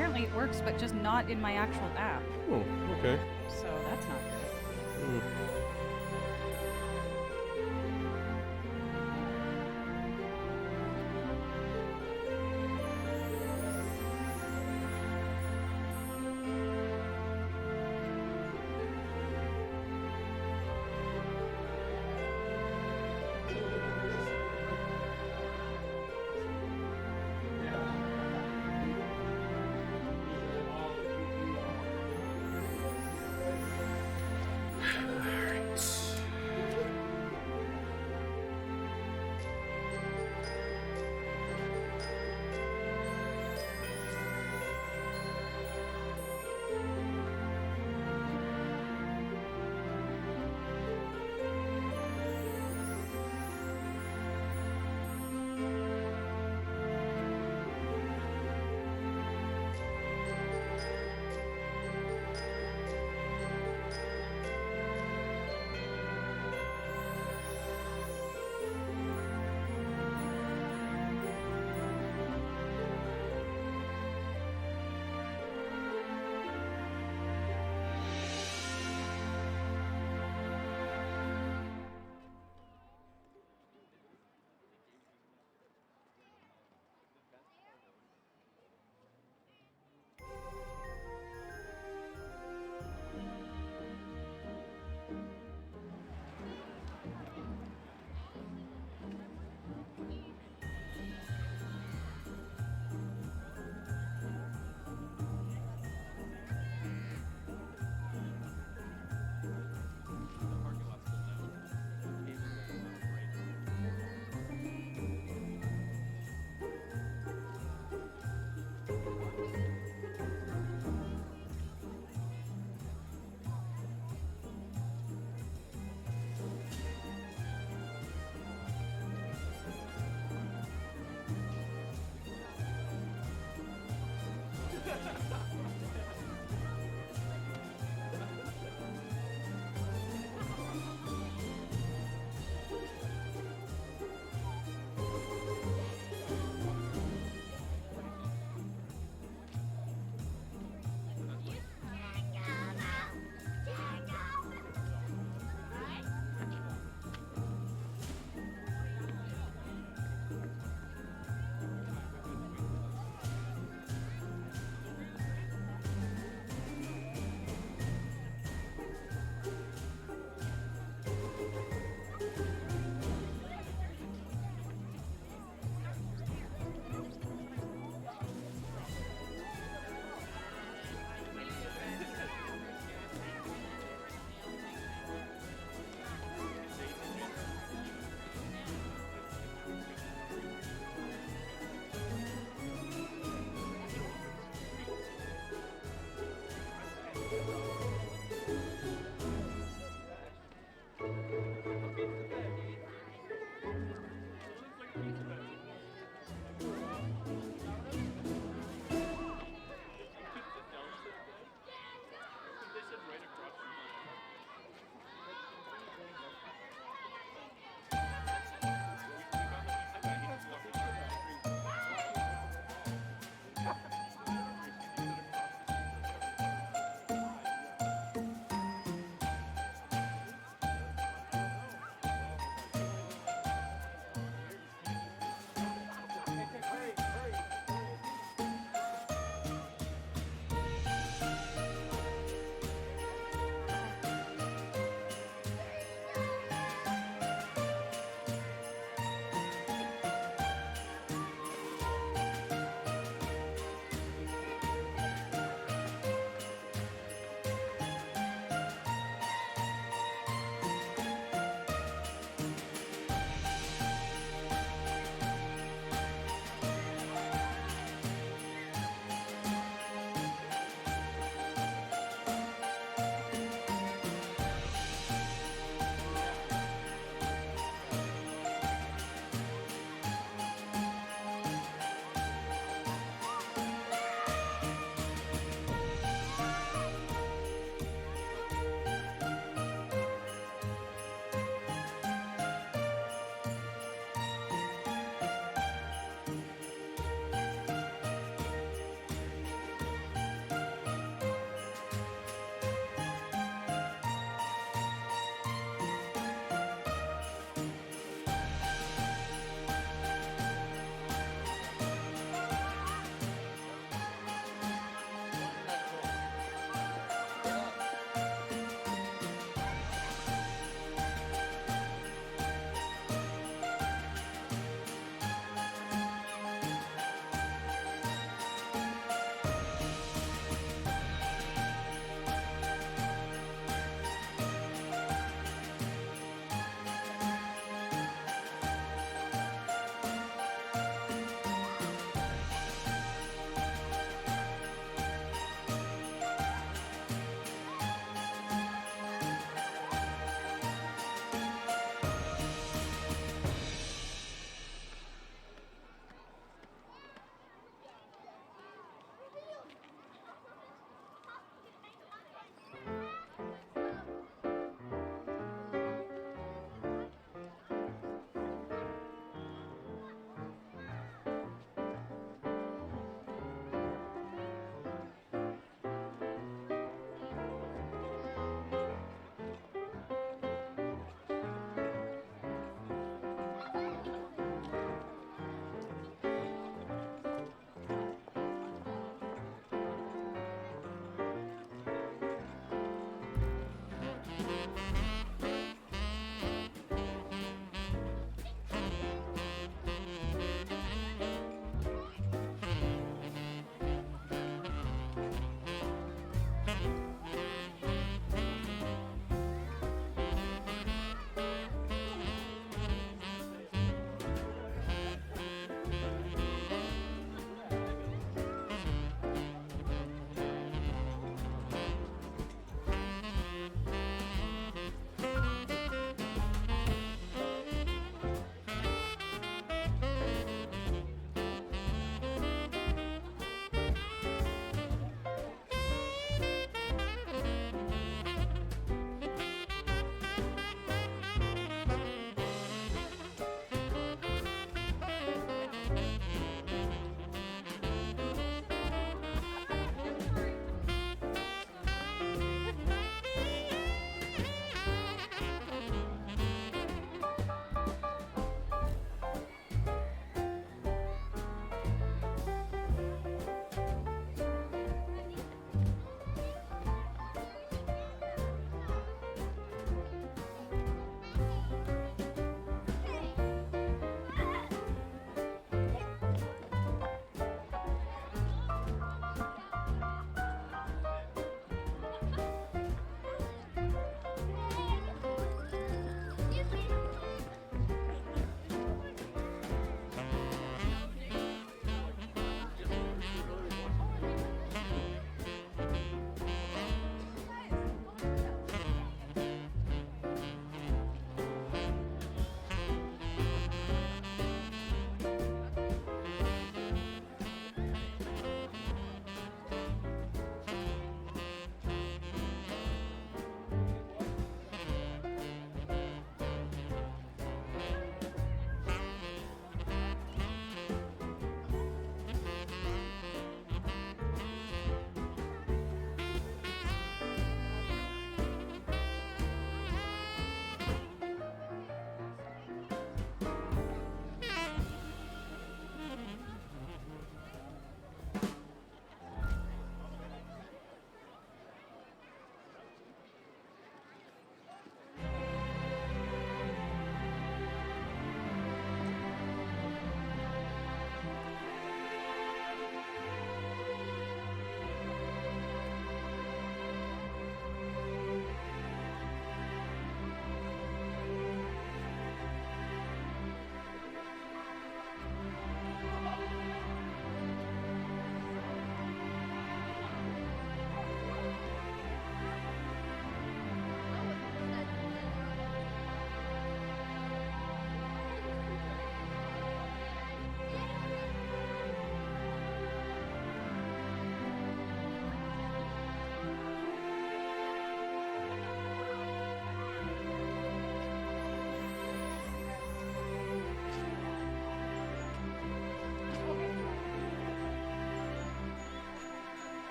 apparently it works, but just not in my actual app. Oh, okay. So that's not good.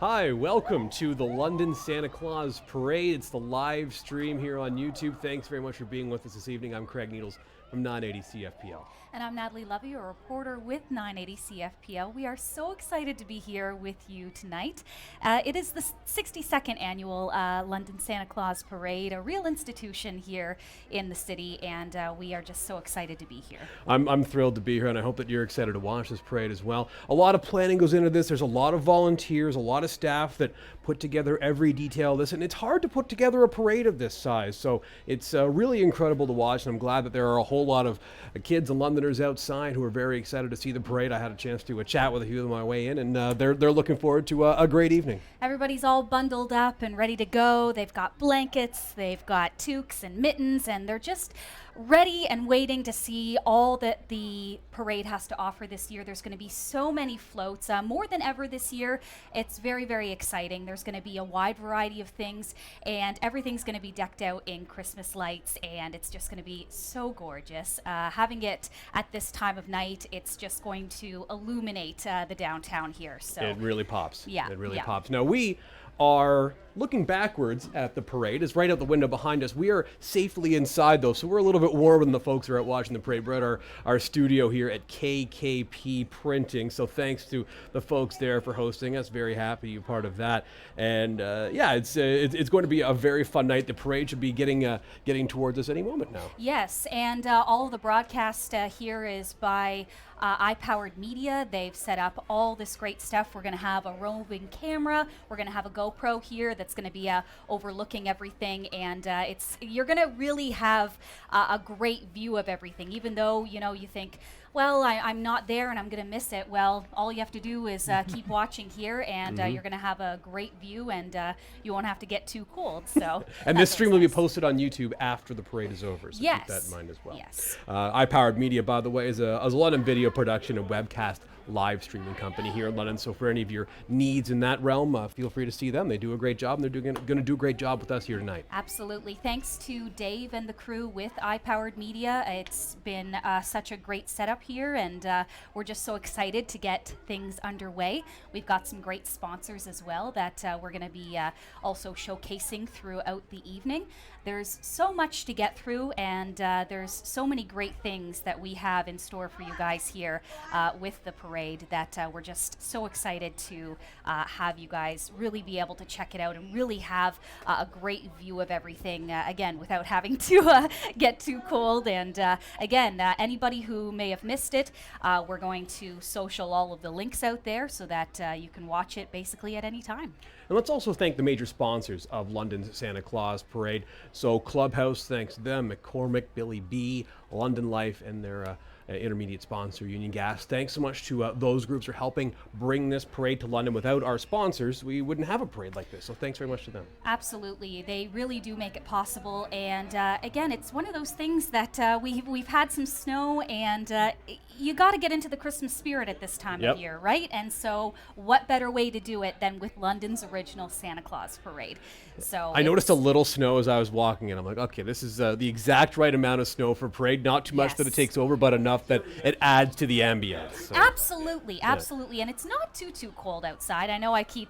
Hi, welcome to the London Santa Claus Parade. It's the live stream here on YouTube. Thanks very much for being with us this evening. I'm Craig Needles from 980 CFPL. And I'm Natalie Lovie, a reporter with 980 CFPL. We are so excited to be here with you tonight. It is the 62nd annual London Santa Claus Parade, a real institution here in the city, and we are just so excited to be here. I'm thrilled to be here, and I hope that you're excited to watch this parade as well. A lot of planning goes into this. There's a lot of volunteers, a lot of staff that put together every detail of this, and it's hard to put together a parade of this size, so it's really incredible to watch, and I'm glad that there are a whole lot of kids and Londoners outside who are very excited to see the parade. I had a chance to chat with a few of them on my way in, and they're looking forward to a great evening. Everybody's all bundled up and ready to go. They've got blankets, they've got toques and mittens, and they're just ready and waiting to see all that the parade has to offer this year. There's going to be so many floats, more than ever this year. It's very, very exciting. There's going to be a wide variety of things, and everything's going to be decked out in Christmas lights, and it's just going to be so gorgeous. Having it at this time of night, it's just going to illuminate the downtown here. So it really pops. Yeah, it really yeah. pops. Now we are looking backwards at the parade. It's right out the window behind us. We are safely inside though, so we're a little bit warmer than the folks who are out watching the parade. We're at our studio here at KKP Printing, so thanks to the folks there for hosting us. Very happy to be part of that. And yeah, it's going to be a very fun night. The parade should be getting towards us any moment now. Yes, and all of the broadcast here is by iPowered Media. They've set up all this great stuff. We're going to have a roving camera. We're going to have a GoPro here that's going to be overlooking everything, and you're going to really have a great view of everything. Even though you think, well, I'm not there and I'm going to miss it. Well, all you have to do is keep watching here, and you're going to have a great view, and you won't have to get too cold. So, and this stream will be posted on YouTube after the parade is over. So yes. Keep that in mind as well. Yes. iPowered Media, by the way, is a London video production and webcast live streaming company here in London. So for any of your needs in that realm, feel free to see them. They do a great job, and they're going to do a great job with us here tonight. Absolutely. Thanks to Dave and the crew with iPowered Media. It's been such a great setup here, and we're just so excited to get things underway. We've got some great sponsors as well that we're going to be also showcasing throughout the evening. There's so much to get through, and there's so many great things that we have in store for you guys here with the parade that we're just so excited to have you guys really be able to check it out and really have a great view of everything, again, without having to get too cold. And again, anybody who may have missed it, we're going to social all of the links out there so that you can watch it basically at any time. And let's also thank the major sponsors of London's Santa Claus Parade. So Clubhouse, thanks to them, McCormick, Billy B, London Life, and their intermediate sponsor, Union Gas. Thanks so much to those groups for helping bring this parade to London. Without our sponsors, we wouldn't have a parade like this. So thanks very much to them. Absolutely. They really do make it possible. And again, it's one of those things that we've had some snow, and you got to get into the Christmas spirit at this time of year, right? And so what better way to do it than with London's original Santa Claus Parade? So I noticed a little snow as I was walking in. I'm like, okay, this is the exact right amount of snow for parade. Not too much that it takes over, but enough that it adds to the ambience. So. Absolutely, absolutely. And it's not too cold outside. I know I keep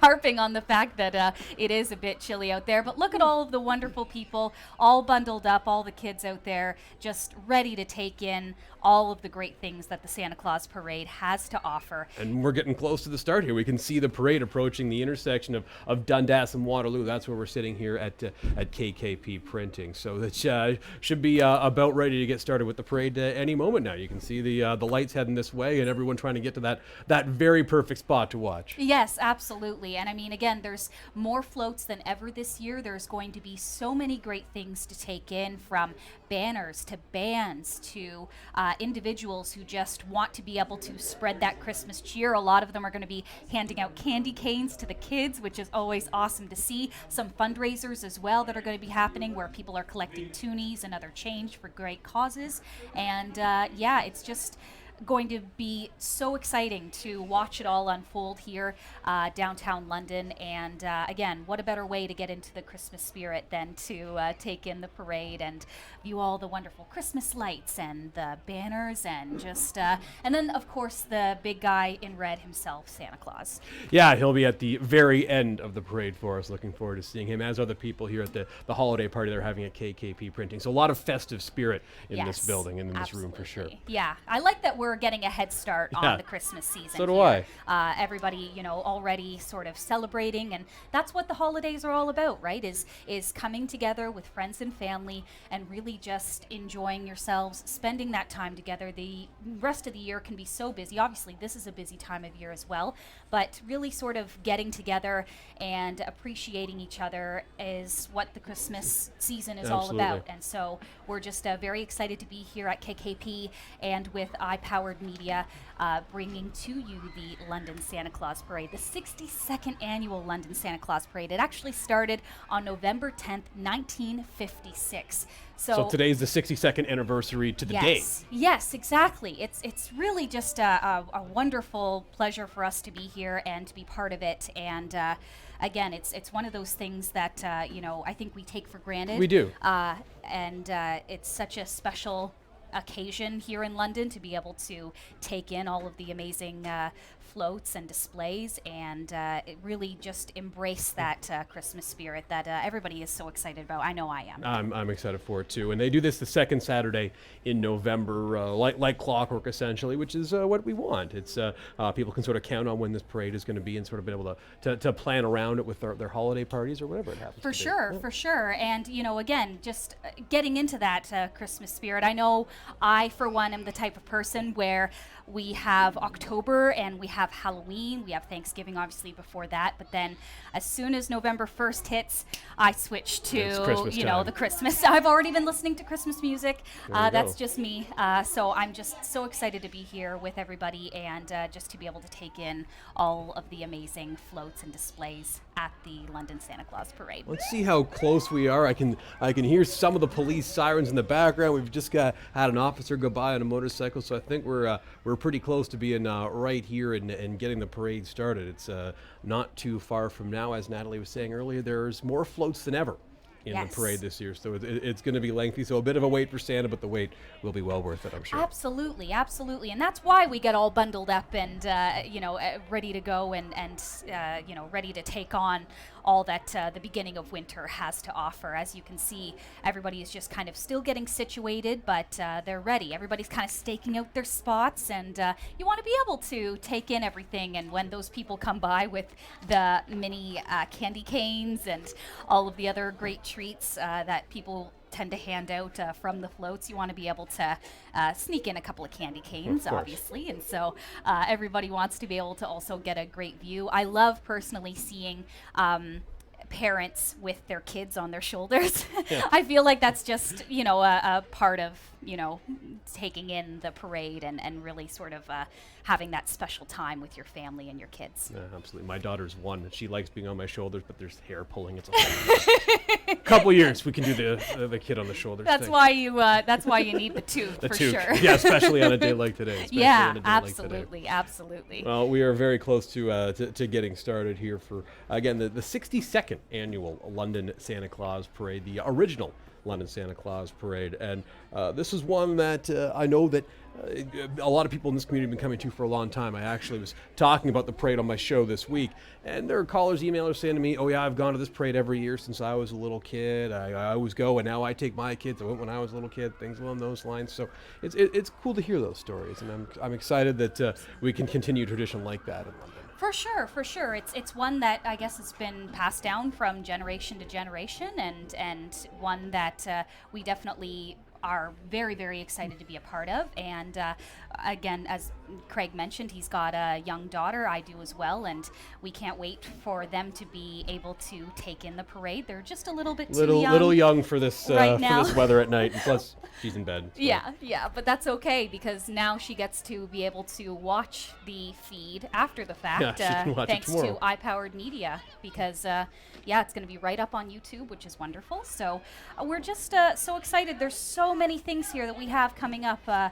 harping on the fact that it is a bit chilly out there, but look at all of the wonderful people all bundled up, all the kids out there just ready to take in all of the great things that the Santa Claus Parade has to offer. And we're getting close to the start here. We can see the parade approaching the intersection of Dundas and Waterloo. That's where we're sitting here at KKP Printing. So that should be about ready to get started with the parade any moment now. You can see the lights heading this way, and everyone trying to get to that very perfect spot to watch. Yes, absolutely. And I mean, again, there's more floats than ever this year. There's going to be so many great things to take in, from banners to bands to individuals who just want to be able to spread that Christmas cheer. A lot of them are going to be handing out candy canes to the kids, which is always awesome to see. Some fundraisers as well that are going to be happening, where people are collecting toonies and other change for great causes. And yeah, it's just going to be so exciting to watch it all unfold here downtown London. And again, what a better way to get into the Christmas spirit than to take in the parade and view all the wonderful Christmas lights and the banners and just, and then of course the big guy in red himself, Santa Claus. Yeah, he'll be at the very end of the parade for us. Looking forward to seeing him, as are the people here at the holiday party they're having at KKP Printing. So a lot of festive spirit in this building and in this room for sure. Yeah, I like that we're getting a head start on the Christmas season. So do here. I. Everybody, already sort of celebrating, and that's what the holidays are all about, right? Is coming together with friends and family and really just enjoying yourselves, spending that time together. The rest of the year can be so busy. Obviously, this is a busy time of year as well, but really sort of getting together and appreciating each other is what the Christmas season is all about. And so we're just very excited to be here at KKP and with iPowered Media, bringing to you the London Santa Claus Parade, the 62nd annual London Santa Claus Parade. It actually started on November 10th, 1956. So today's the 62nd anniversary to the day. Yes, exactly. It's really just a wonderful pleasure for us to be here and to be part of it. And again, it's one of those things that I think we take for granted. We do. And it's such a special occasion here in London to be able to take in all of the amazing floats and displays and it really just embrace that Christmas spirit that everybody is so excited about. I know I am. I'm excited for it too. And they do this the second Saturday in November, like clockwork essentially, which is what we want. It's people can sort of count on when this parade is going to be and sort of be able to plan around it with their holiday parties or whatever it happens to be. For sure. And, again, just getting into that Christmas spirit. I know I, for one, am the type of person where we have October and we have Halloween. We have Thanksgiving, obviously, before that. But then as soon as November 1st hits, I switch to, the Christmas. I've already been listening to Christmas music. That's just me. So I'm just so excited to be here with everybody and just to be able to take in all of the amazing floats and displays at the London Santa Claus Parade. Let's see how close we are. I can hear some of the police sirens in the background. We've just had an officer go by on a motorcycle, so I think we're pretty close to being right here and getting the parade started. It's not too far from now, as Natalie was saying earlier. There's more floats than ever in the parade this year, so it's going to be lengthy. So a bit of a wait for Santa, but the wait will be well worth it, I'm sure. Absolutely, and that's why we get all bundled up and ready to go and ready to take on all that the beginning of winter has to offer. As you can see, everybody is just kind of still getting situated, but they're ready. Everybody's kind of staking out their spots, and you want to be able to take in everything. And when those people come by with the mini candy canes and all of the other great treats that people tend to hand out from the floats, you want to be able to sneak in a couple of candy canes, obviously, and so everybody wants to be able to also get a great view. I love personally seeing parents with their kids on their shoulders. I feel like that's just a part of taking in the parade and really sort of having that special time with your family and your kids. Yeah, absolutely. My daughter's 1 and she likes being on my shoulders, but there's hair pulling. It's a couple years we can do the kid on the shoulders. That's why you need the tube for sure. Yeah, especially on a day like today. Absolutely. Well, we are very close to getting started here for again the 62nd annual London Santa Claus Parade, the original London Santa Claus Parade. And this is one that I know that a lot of people in this community have been coming to for a long time. I actually was talking about the parade on my show this week, and there are callers, emailers saying to me, oh yeah, I've gone to this parade every year since I was a little kid. I always go, and now I take my kids. I went when I was a little kid, things along those lines. So it's cool to hear those stories, and I'm excited that we can continue a tradition like that in London. For sure. It's one that I guess has been passed down from generation to generation, and one that we definitely are very, very excited to be a part of. And again, as Craig mentioned, he's got a young daughter. I do as well, and we can't wait for them to be able to take in the parade. They're just a little bit too young. Little young for this right now. For this weather at night, and plus she's in bed. So. Yeah, but that's okay because now she gets to be able to watch the feed after the fact, thanks to iPowered Media, because it's going to be right up on YouTube, which is wonderful. So we're just so excited. There's so many things here that we have coming up. A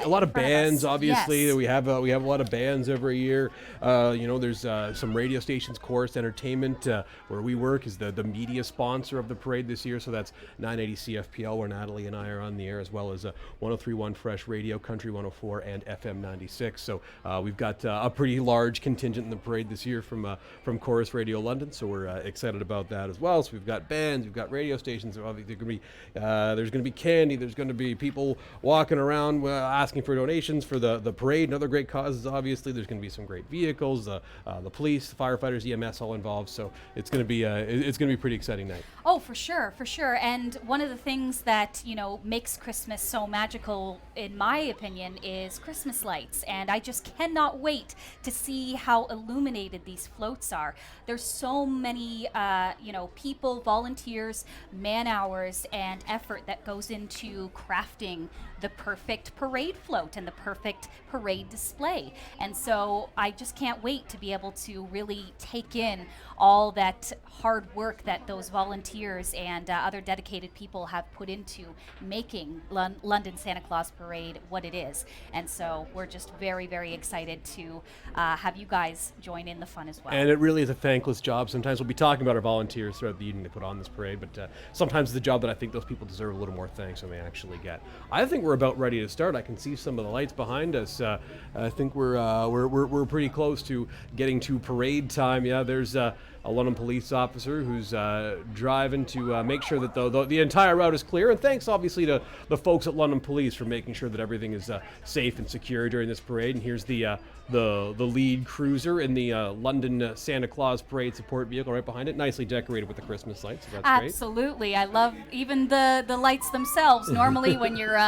lot of bands, obviously. Yes. We have a lot of bands every year. There's some radio stations. Chorus Entertainment, where we work, is the media sponsor of the parade this year. So that's 980 CFPL, where Natalie and I are on the air, as well as 103.1 Fresh Radio, Country 104, and FM 96. So we've got a pretty large contingent in the parade this year from Chorus Radio London. So we're excited about that as well. So we've got bands, we've got radio stations. Obviously, there's going to be candy. There's going to be people walking around asking for donations for the parade and other great causes. Obviously, there's going to be some great vehicles. The police, the firefighters, EMS, all involved. So it's going to be a pretty exciting night. Oh, for sure. And one of the things that makes Christmas so magical, in my opinion, is Christmas lights. And I just cannot wait to see how illuminated these floats are. There's so many people, volunteers, man hours, and effort that goes into crafting the perfect parade float and the perfect parade display. And so I just can't wait to be able to really take in all that hard work that those volunteers and other dedicated people have put into making London Santa Claus Parade what it is. And so we're just very, very excited to have you guys join in the fun as well. And it really is a thankless job. Sometimes we'll be talking about our volunteers throughout the evening to put on this parade, but sometimes it's a job that I think those people deserve a little more thanks than they actually get. I think we're about ready to start. I can see some of the lights behind us. I think we're pretty close to getting to parade time. Yeah, there's a London police officer who's driving to make sure that the entire route is clear. And thanks, obviously, to the folks at London Police for making sure that everything is safe and secure during this parade. And here's the lead cruiser in the London Santa Claus Parade support vehicle right behind it, nicely decorated with the Christmas lights. So that's Absolutely. Great. I love even the lights themselves. Normally, when you're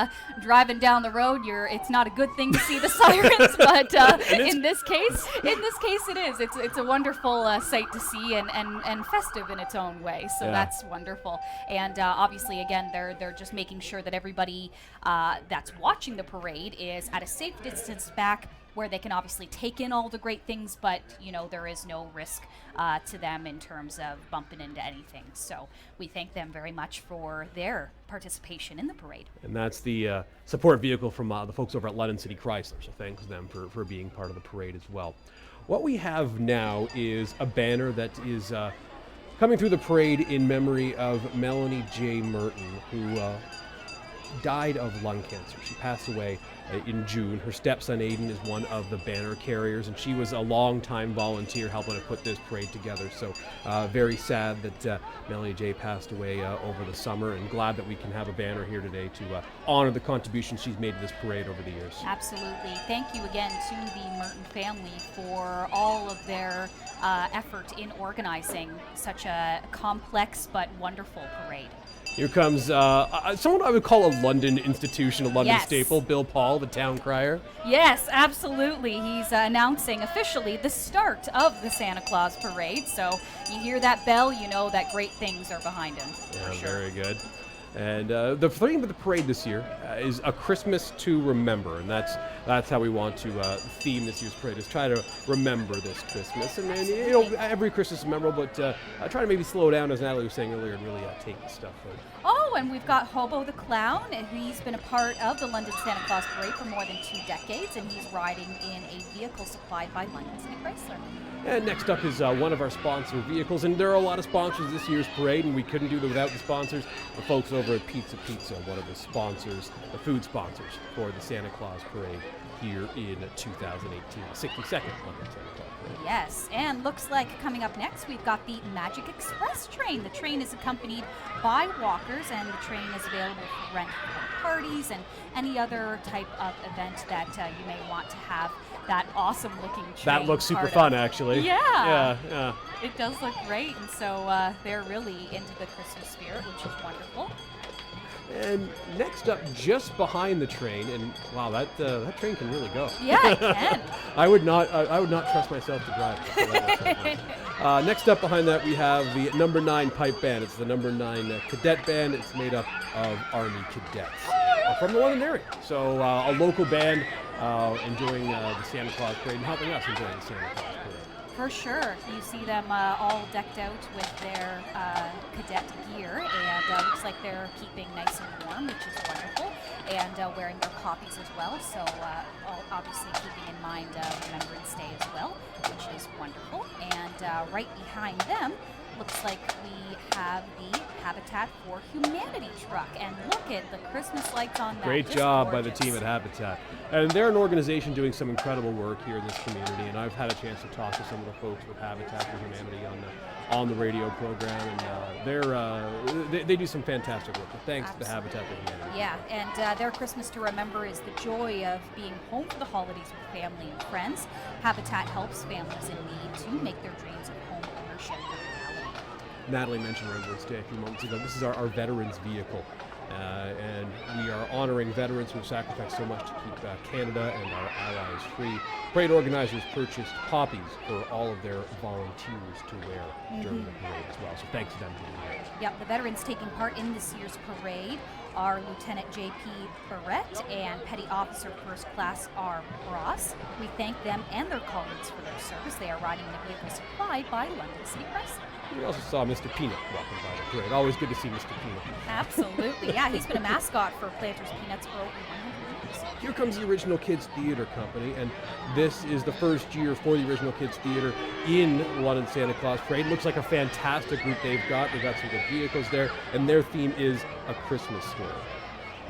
driving down the road, it's not a good thing to see the sirens, but in this case, it is. It's a wonderful sight to see. And festive in its own way, so that's wonderful. And obviously, again, they're just making sure that everybody that's watching the parade is at a safe distance back, where they can obviously take in all the great things, but there is no risk to them in terms of bumping into anything. So we thank them very much for their participation in the parade. And that's the support vehicle from the folks over at London City Chrysler. So thanks to them for being part of the parade as well. What we have now is a banner that is coming through the parade in memory of Melanie J. Merton, who died of lung cancer. She passed away in June. Her stepson Aiden is one of the banner carriers, and she was a long-time volunteer helping to put this parade together. So very sad that Melanie J. passed away over the summer, and glad that we can have a banner here today to honor the contribution she's made to this parade over the years. Absolutely. Thank you again to the Merton family for all of their effort in organizing such a complex but wonderful parade. Here comes someone I would call a London institution, a London staple, Bill Paul, the town crier. Yes, absolutely. He's announcing officially the start of the Santa Claus Parade. So you hear that bell, you know that great things are behind him. Yeah, for sure. Very good. And the theme of the parade this year is A Christmas to Remember, and that's how we want to theme this year's parade, is try to remember this Christmas. And every Christmas is memorable, but try to maybe slow down, as Natalie was saying earlier, and really take the stuff out. Oh, and we've got Hobo the Clown, and he's been a part of the London Santa Claus Parade for more than 2 decades, and he's riding in a vehicle supplied by London City Chrysler. And next up is one of our sponsor vehicles, and there are a lot of sponsors this year's parade, and we couldn't do it without the sponsors. The folks over at Pizza, one of the sponsors, the food sponsors for the Santa Claus Parade here in 2018, 62nd London Santa Claus Parade. Yes, and looks like coming up next, we've got the Magic Express train. The train is accompanied by walkers, and the train is available for rent for parties and any other type of event that you may want to have that awesome looking train. That looks super fun, actually. Yeah. Yeah. It does look great, and so they're really into the Christmas spirit, which is wonderful. And next up, just behind the train, and wow, that train can really go. Yeah, it can. I would not trust myself to drive. Next up behind that, we have the number 9 pipe band. It's the number 9 cadet band. It's made up of Army cadets from the London area. So a local band enjoying the Santa Claus Parade and helping us enjoy the Santa Claus Parade. For sure. You see them all decked out with their cadet gear, and looks like they're keeping nice and warm, which is wonderful, and wearing their poppies as well, so obviously keeping in mind Remembrance Day as well, which is wonderful. And right behind them, looks like we have the Habitat for Humanity truck, and look at the Christmas lights on that. Great Just job gorgeous. by the team at Habitat. And they're an organization doing some incredible work here in this community, and I've had a chance to talk to some of the folks with Habitat for Humanity on the radio program, and they do some fantastic work. But thanks to the Habitat for Humanity. Yeah, and their Christmas to Remember is the joy of being home for the holidays with family and friends. Habitat helps families in need to make their dreams of home ownership a reality. Natalie mentioned Remembrance Day a few moments ago. This is our veterans vehicle, and we are honoring veterans who have sacrificed so much to keep Canada and our allies free. Parade organizers purchased poppies for all of their volunteers to wear during the parade as well, so thanks to them for doing that. Yep, the veterans taking part in this year's parade are Lieutenant J.P. Barrett and Petty Officer First Class R. Ross. We thank them and their colleagues for their service. They are riding in a vehicle supplied by London City Chrysler. We also saw Mr. Peanut walking by the parade. Always good to see Mr. Peanut. Absolutely, yeah. He's been a mascot for Planters Peanuts for over 100 years. Here comes the Original Kids Theatre Company, and this is the first year for the Original Kids Theatre in London Santa Claus Parade. Looks like a fantastic group they've got. They've got some good vehicles there, and their theme is A Christmas Story.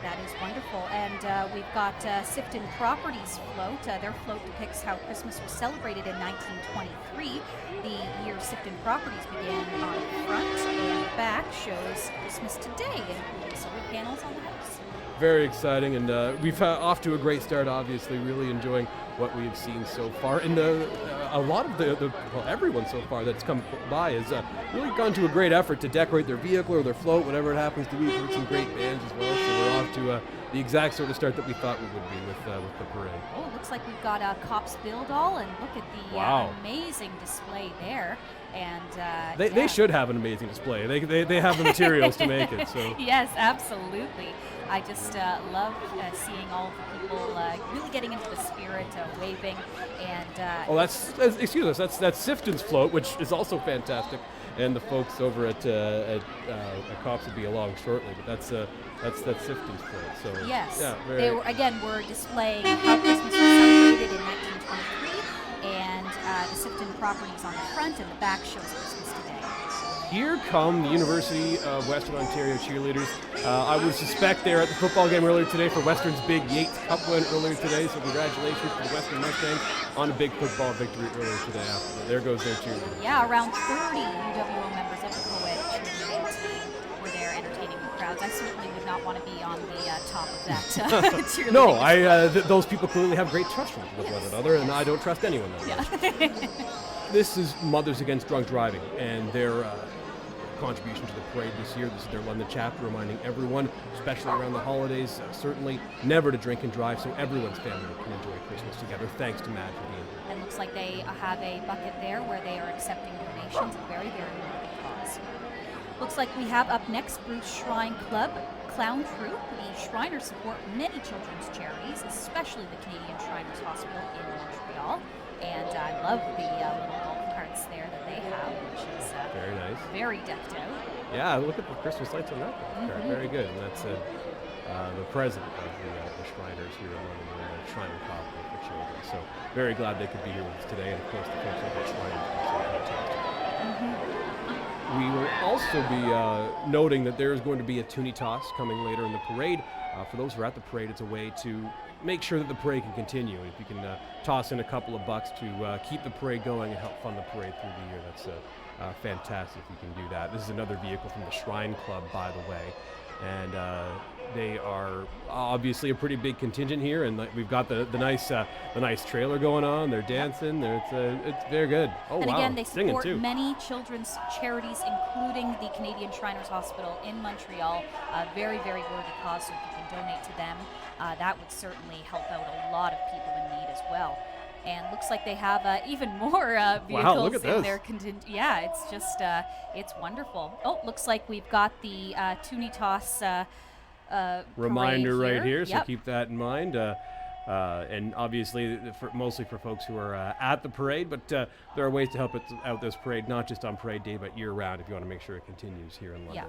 That is wonderful. And we've got Sifton Properties float. Their float depicts how Christmas was celebrated in 1923. The year Sifton Properties began on the front, and the back shows Christmas today, including solar panels on the house. Very exciting, and we've off to a great start, obviously, really enjoying what we have seen so far. And a lot of everyone so far that's come by has really gone to a great effort to decorate their vehicle or their float, whatever it happens to be. We've heard some great bands as well, so we're off to the exact sort of start that we thought we would be with the parade. Oh, it looks like we've got a Cops Build All, and look at the amazing display there. And they should have an amazing display. They have the materials to make it. So yes, absolutely. I just love seeing all of the people really getting into the spirit, waving, and excuse us. That's Sifton's float, which is also fantastic, and the folks over at Cops will be along shortly. But that's Sifton's float. So yes, yeah, we're displaying how Christmas was celebrated in 1923, and the Sifton properties on the front, and the back shows Christmas today. Here come the University of Western Ontario cheerleaders. I would suspect they're at the football game earlier today for Western's big Yates Cup win earlier today, so congratulations to the Western Mustangs on a big football victory earlier today. There goes their cheerleaders. Yeah, around 30 UWO members of the co-ed cheerleading team were there entertaining the crowds. I certainly would not want to be on the top of that cheerleading. No, those people clearly have great trust with one another, and I don't trust anyone that much. Yeah. This is Mothers Against Drunk Driving, and their contribution to the parade this year. This is their London chapter, reminding everyone, especially around the holidays, certainly never to drink and drive, so everyone's family can enjoy Christmas together. Thanks to Matt for being here. And looks like they have a bucket there where they are accepting donations. A very, very worthy cause. Looks like we have up next Bruce Shrine Club Clown Troupe. The Shriners support many children's charities, especially the Canadian Shriners Hospital in Montreal. And I love the little golf carts there that they have, which is very nice, very decked out. Yeah, look at the Christmas lights on that golf cart. Very good. And that's the president of the Shriners here in London, the Shrine Hospital for Children. So very glad they could be here with us today, and of course the folks over at Shriners do so fantastic. We will also be noting that there is going to be a toonie toss coming later in the parade. For those who are at the parade, it's a way to make sure that the parade can continue. If you can toss in a couple of bucks to keep the parade going and help fund the parade through the year, that's fantastic if you can do that. This is another vehicle from the Shrine Club, by the way. And they are obviously a pretty big contingent here, and we've got the nice trailer going on. They're dancing. It's very good. Oh, and wow. again, they Singing support too. many children's charities, including the Canadian Shriners Hospital in Montreal. A very, very worthy cause, so if you can donate to them, that would certainly help out a lot of people in need as well. And looks like they have even more vehicles in their contingent. Yeah, it's just, it's wonderful. Oh, looks like we've got the Toonie Toss reminder right here, so Yep. keep that in mind. And obviously, mostly for folks who are at the parade, but there are ways to help out this parade, not just on parade day, but year-round if you want to make sure it continues here in London.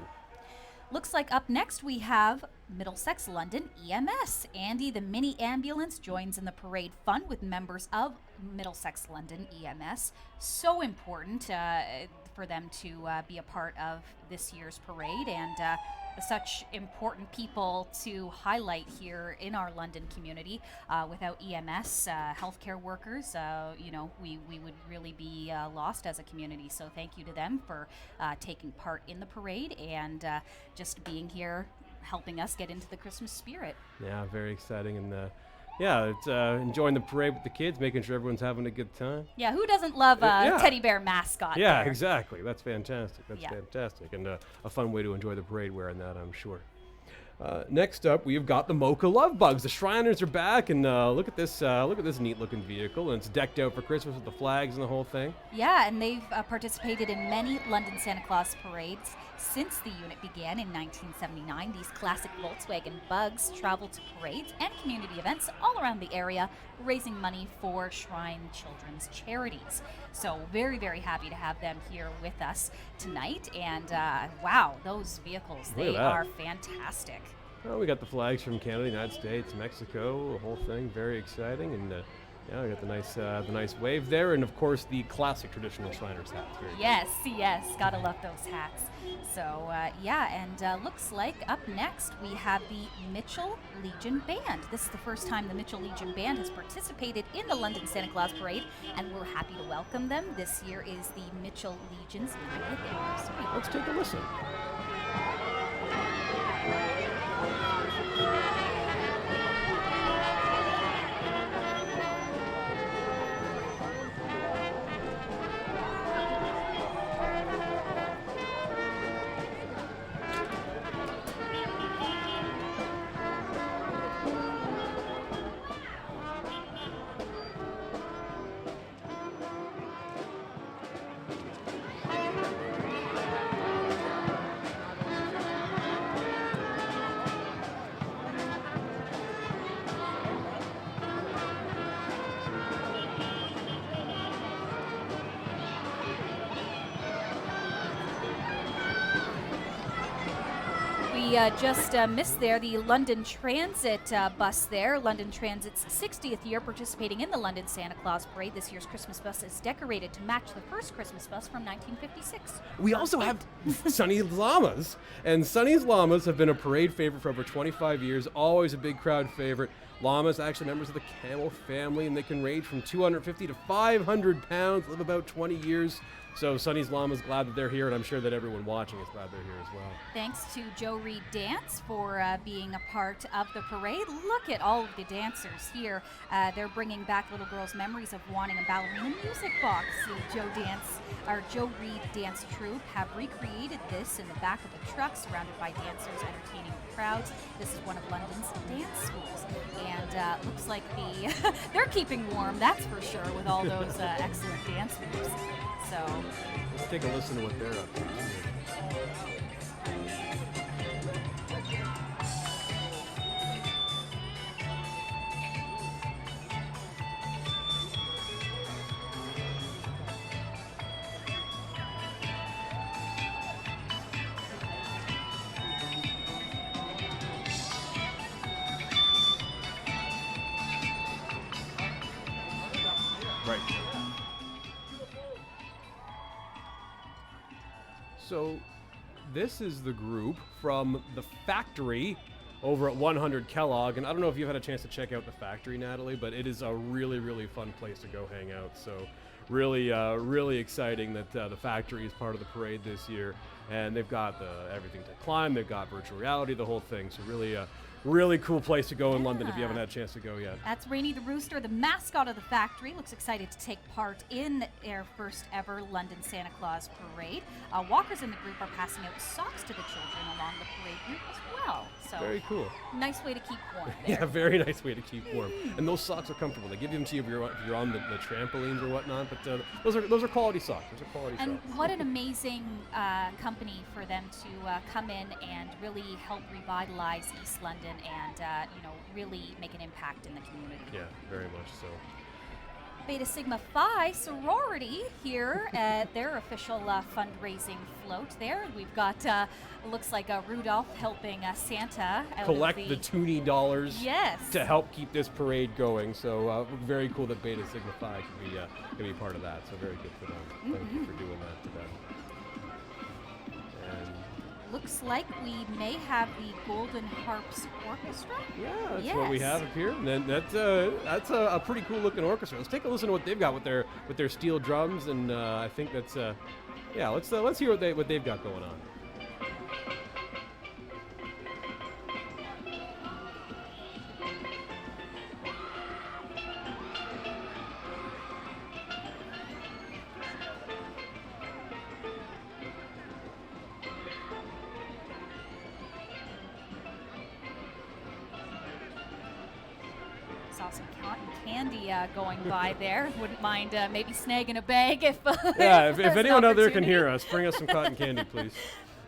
Looks like up next we have Middlesex London EMS. Andy, the mini ambulance, joins in the parade fun with members of Middlesex London EMS. So important for them to be a part of this year's parade, and such important people to highlight here in our London community. Without EMS, healthcare workers, we would really be lost as a community. So thank you to them for taking part in the parade and just being here, helping us get into the Christmas spirit. Yeah, very exciting. And it's enjoying the parade with the kids, making sure everyone's having a good time. Yeah, who doesn't love a teddy bear mascot? Yeah, there? Exactly. That's fantastic. Fantastic. And a fun way to enjoy the parade wearing that, I'm sure. Next up, we've got the Mocha Love Bugs. The Shriners are back, and look at this neat-looking vehicle, and it's decked out for Christmas with the flags and the whole thing. Yeah, and they've participated in many London Santa Claus parades since the unit began in 1979. These classic Volkswagen Bugs travel to parades and community events all around the area, raising money for Shrine Children's Charities. So very, very happy to have them here with us tonight. And wow, those vehicles, they are fantastic. Well, we got the flags from Canada, United States, Mexico, the whole thing. Very exciting. And we got the nice wave there, and of course the classic traditional Shriners hats. Yes, gotta love those hats. So looks like up next we have the Mitchell Legion Band. This is the first time the Mitchell Legion Band has participated in the London Santa Claus Parade, and we're happy to welcome them. This year is the Mitchell Legion's 90th anniversary. Let's take a listen. We just missed there the London Transit bus there. London Transit's 60th year participating in the London Santa Claus Parade. This year's Christmas bus is decorated to match the first Christmas bus from 1956. We also have Sunny's Llamas. And Sunny's Llamas have been a parade favorite for over 25 years, always a big crowd favorite. Llamas, actually members of the camel family, and they can range from 250 to 500 pounds, live about 20 years. So Sunny's Llama's glad that they're here, and I'm sure that everyone watching is glad they're here as well. Thanks to Joe Reed Dance for being a part of the parade. Look at all of the dancers here. They're bringing back little girls' memories of wanting a ballerina music box. The Joe Reed Dance Troupe have recreated this in the back of the truck, surrounded by dancers entertaining the crowds. This is one of London's dance schools, and looks like they're keeping warm, that's for sure, with all those excellent dance moves. So let's take a listen to what they're up to. Right. So this is the group from the factory over at 100 Kellogg, and I don't know if you've had a chance to check out the factory, Natalie, but it is a really, really fun place to go hang out. So really exciting that the factory is part of the parade this year, and they've got everything to climb, they've got virtual reality, the whole thing. So really cool place to go in London if you haven't had a chance to go yet. That's Rainy the Rooster, the mascot of the factory. Looks excited to take part in their first ever London Santa Claus Parade. Walkers in the group are passing out socks to the children along the parade route as well. So very cool. Nice way to keep warm there. Yeah, very nice way to keep warm. And those socks are comfortable. They give them to you if you're on the trampolines or whatnot. But those are quality socks. And what an amazing company for them to come in and really help revitalize East London London and really make an impact in the community. Yeah, very much so. Beta Sigma Phi sorority here at their official fundraising float there. We've got, looks like Rudolph helping Santa out collect of the toonie dollars yes. to help keep this parade going. So very cool that Beta Sigma Phi can be part of that. So very good for them. Thank you for doing that to them. And looks like we may have the Golden Harps Orchestra. yeah, that's what we have up here. And then that's a pretty cool looking orchestra. Let's take a listen to what they've got with their steel drums, and I think that's let's hear what they've got going on. Saw some cotton candy going by there. Wouldn't mind maybe snagging a bag if Yeah, if there's an anyone out there can opportunity. hear us, bring us some cotton candy, please.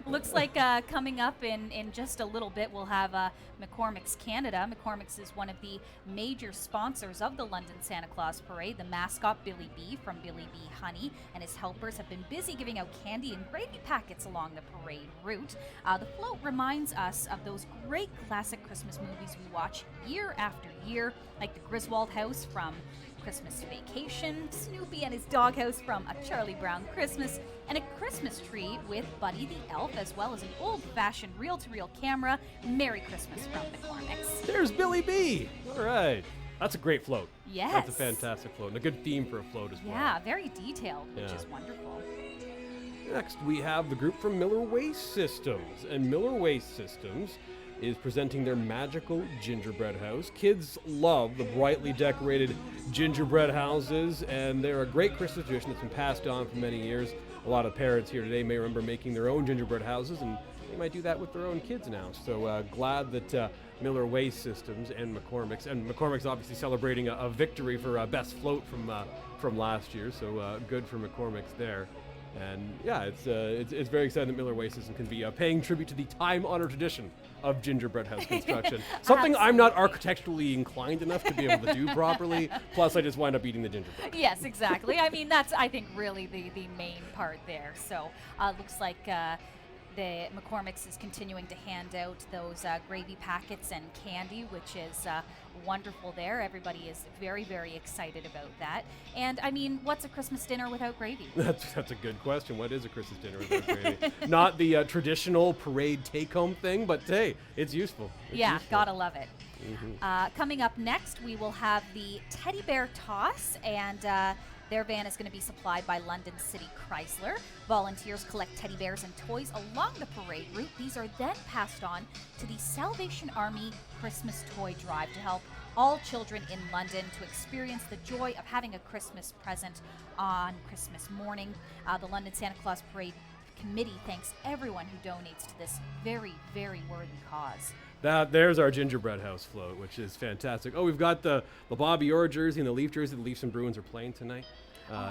Looks like coming up in just a little bit, we'll have McCormick's Canada. McCormick's is one of the major sponsors of the London Santa Claus Parade. The mascot, Billy B from Billy B Honey, and his helpers have been busy giving out candy and gravy packets along the parade route. The float reminds us of those great classic Christmas movies we watch year after year, like the Griswold House from Christmas Vacation, Snoopy and his doghouse from A Charlie Brown Christmas, and a Christmas tree with Buddy the Elf, as well as an old-fashioned reel-to-reel camera. Merry Christmas from McCormick's. There's Billy B. All right. That's a great float. Yes. That's a fantastic float, and a good theme for a float as well. Yeah, very detailed, which Yeah. is wonderful. Next, we have the group from Miller Waste Systems, and Miller Waste Systems is presenting their magical gingerbread house. Kids love the brightly decorated gingerbread houses, and they're a great Christmas tradition that's been passed on for many years. A lot of parents here today may remember making their own gingerbread houses, and they might do that with their own kids now. So glad that Miller Waste Systems and McCormick's obviously celebrating a victory for best float from last year. So good for McCormick's there. And yeah, it's very exciting that Miller Waste System can be paying tribute to the time-honored tradition of gingerbread house construction. Something I'm not architecturally inclined enough to be able to do properly. Plus, I just wind up eating the gingerbread. Yes, exactly. I mean, that's, I think, really the main part there. So looks like the McCormick's is continuing to hand out those gravy packets and candy, which is wonderful there. Everybody is very, very excited about that. And I mean, what's a Christmas dinner without gravy? That's a good question. What is a Christmas dinner without gravy? Not the traditional parade take-home thing, but hey, it's useful. It's Yeah, useful. gotta love it. Coming up next, we will have the Teddy Bear Toss, and their van is going to be supplied by London City Chrysler. Volunteers collect teddy bears and toys along the parade route. These are then passed on to the Salvation Army Christmas Toy Drive to help all children in London to experience the joy of having a Christmas present on Christmas morning. The London Santa Claus Parade Committee thanks everyone who donates to this very, very worthy cause. There's our gingerbread house float, which is fantastic. Oh, we've got the Bobby Orr jersey and the Leaf jersey. The Leafs and Bruins are playing tonight.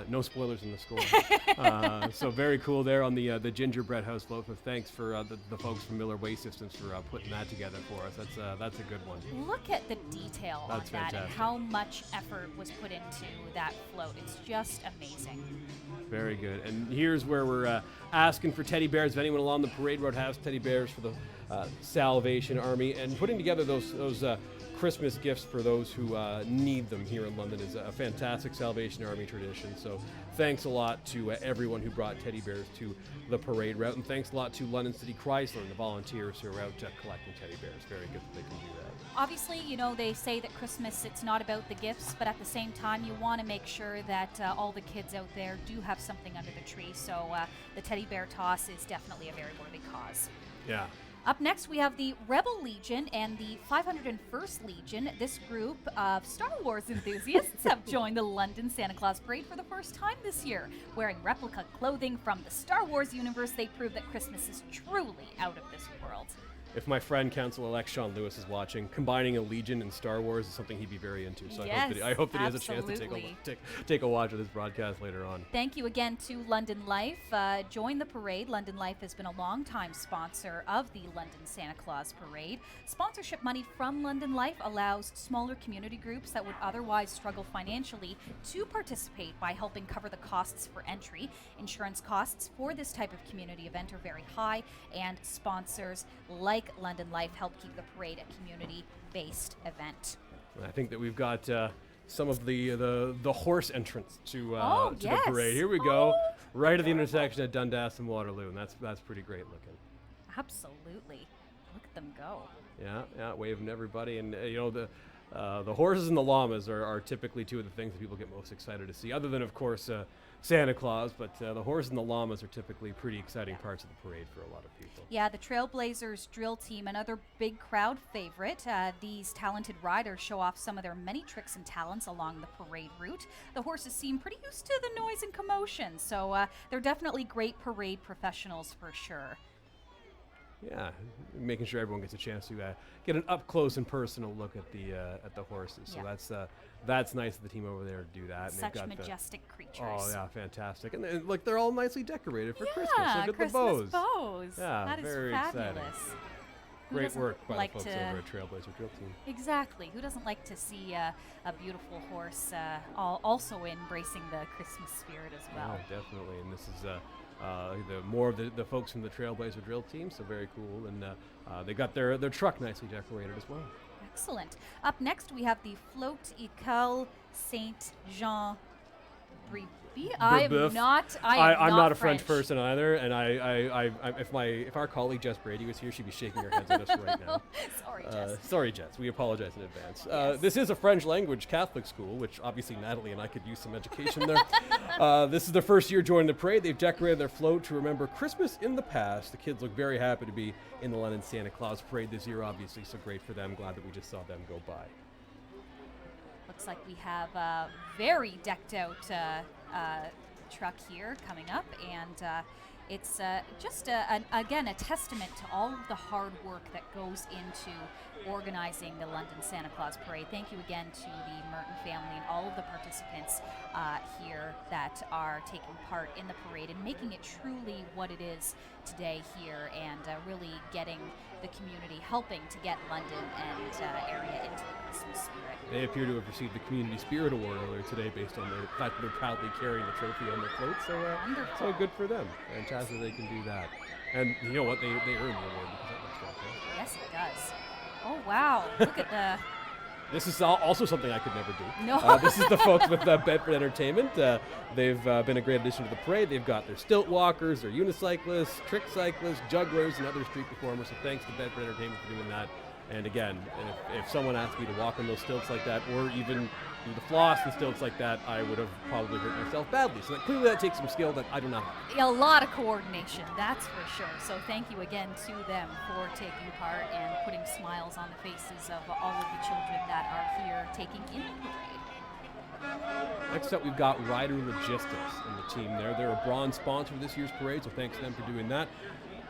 No spoilers in the score. So very cool there on the gingerbread house float. But thanks for the folks from Miller Waste Systems for putting that together for us. That's a good one. Look at the detail on That's that and fantastic. how much effort was put into that float. It's just amazing. Very good. And here's where we're asking for teddy bears. If anyone along the parade road has teddy bears for the Salvation Army, and putting together those Christmas gifts for those who need them here in London is a fantastic Salvation Army tradition. So thanks a lot to everyone who brought teddy bears to the parade route, and thanks a lot to London City Chrysler and the volunteers who are out collecting teddy bears. Very good that they can do that. Obviously, you know, they say that Christmas, it's not about the gifts, but at the same time, you want to make sure that all the kids out there do have something under the tree. So the Teddy Bear Toss is definitely a very worthy cause. Yeah. Up next, we have the Rebel Legion and the 501st Legion. This group of Star Wars enthusiasts have joined the London Santa Claus Parade for the first time this year. Wearing replica clothing from the Star Wars universe, they prove that Christmas is truly out of this world. if my friend Council-elect Sean Lewis is watching, combining a Legion and Star Wars is something he'd be very into. So Yes, I hope that he has a chance to absolutely. take a watch of this broadcast later on. Thank you again to London Life. Join the parade. London Life has been a longtime sponsor of the London Santa Claus Parade. Sponsorship money from London Life allows smaller community groups that would otherwise struggle financially to participate by helping cover the costs for entry. Insurance costs for this type of community event are very high, and sponsors like London Life help keep the parade a community-based event. I think that we've got some of the horse entrance to Yes. the parade. Here we go, Oh, right at the intersection of Dundas and Waterloo, and that's pretty great looking. Absolutely. Look at them go. Yeah, waving to everybody, and the horses and the llamas are typically two of the things that people get most excited to see, other than of course Santa Claus. But the horse and the llamas are typically pretty exciting parts of the parade for a lot of people. Yeah, the Trailblazers drill team, another big crowd favorite. These talented riders show off some of their many tricks and talents along the parade route. The horses seem pretty used to the noise and commotion, so they're definitely great parade professionals for sure. Yeah, making sure everyone gets a chance to get an up close and personal look at the horses. So Yeah. that's nice of the team over there to do that. And Such they've got majestic creatures. Oh yeah, fantastic! And look, they're all nicely decorated for Yeah, Christmas. Look at Christmas the bows. bows. Yeah, That is very fabulous. exciting. Who Great doesn't work by like the folks to- over at Trailblazer Drill Team. Exactly. Who doesn't like to see a beautiful horse also embracing the Christmas spirit as well? Oh, definitely. And this is more of the folks from the Trailblazer Drill Team, so very cool. And they got their truck nicely decorated as well. Excellent. Up next, we have the Float École Saint Jean Brebis. I'm Brebeuf. not I'm not a French person either, and if our colleague Jess Brady was here, she'd be shaking her head at us right now. Sorry, Jess. Sorry, Jess. We apologize in advance. Yes. This is a French language Catholic school, which obviously Natalie and I could use some education there. This is their first year joining the parade. They've decorated their float to remember Christmas in the past. The kids look very happy to be in the London Santa Claus Parade this year, obviously, so great for them. Glad that we just saw them go by. Looks like we have a very decked out truck here coming up, and it's just again a testament to all of the hard work that goes into organizing the London Santa Claus Parade. Thank you again to the Merton family and all of the participants here that are taking part in the parade and making it truly what it is today here, and really getting the community, helping to get London and area into the Christmas spirit. They appear to have received the Community Spirit Award earlier today based on the fact that they're proudly carrying the trophy on their float. So, Wonderful. so good for them. Fantastic they can do that. And you know what? They earned the award because that looks fantastic. Yes, it does. Oh, wow. Look at the... This is also something I could never do. No. This is the folks with Bedford Entertainment. They've been a great addition to the parade. They've got their stilt walkers, their unicyclists, trick cyclists, jugglers, and other street performers. So thanks to Bedford Entertainment for doing that. And again, if someone asked me to walk on those stilts like that, or even do the floss and stilts like that, I would have probably hurt myself badly. So clearly that takes some skill that I do not have. A lot of coordination, that's for sure. So thank you again to them for taking part and putting smiles on the faces of all of the children that are here taking in the parade. Next up, we've got Rider Logistics and the team there. They're a bronze sponsor of this year's parade, so thanks to them for doing that.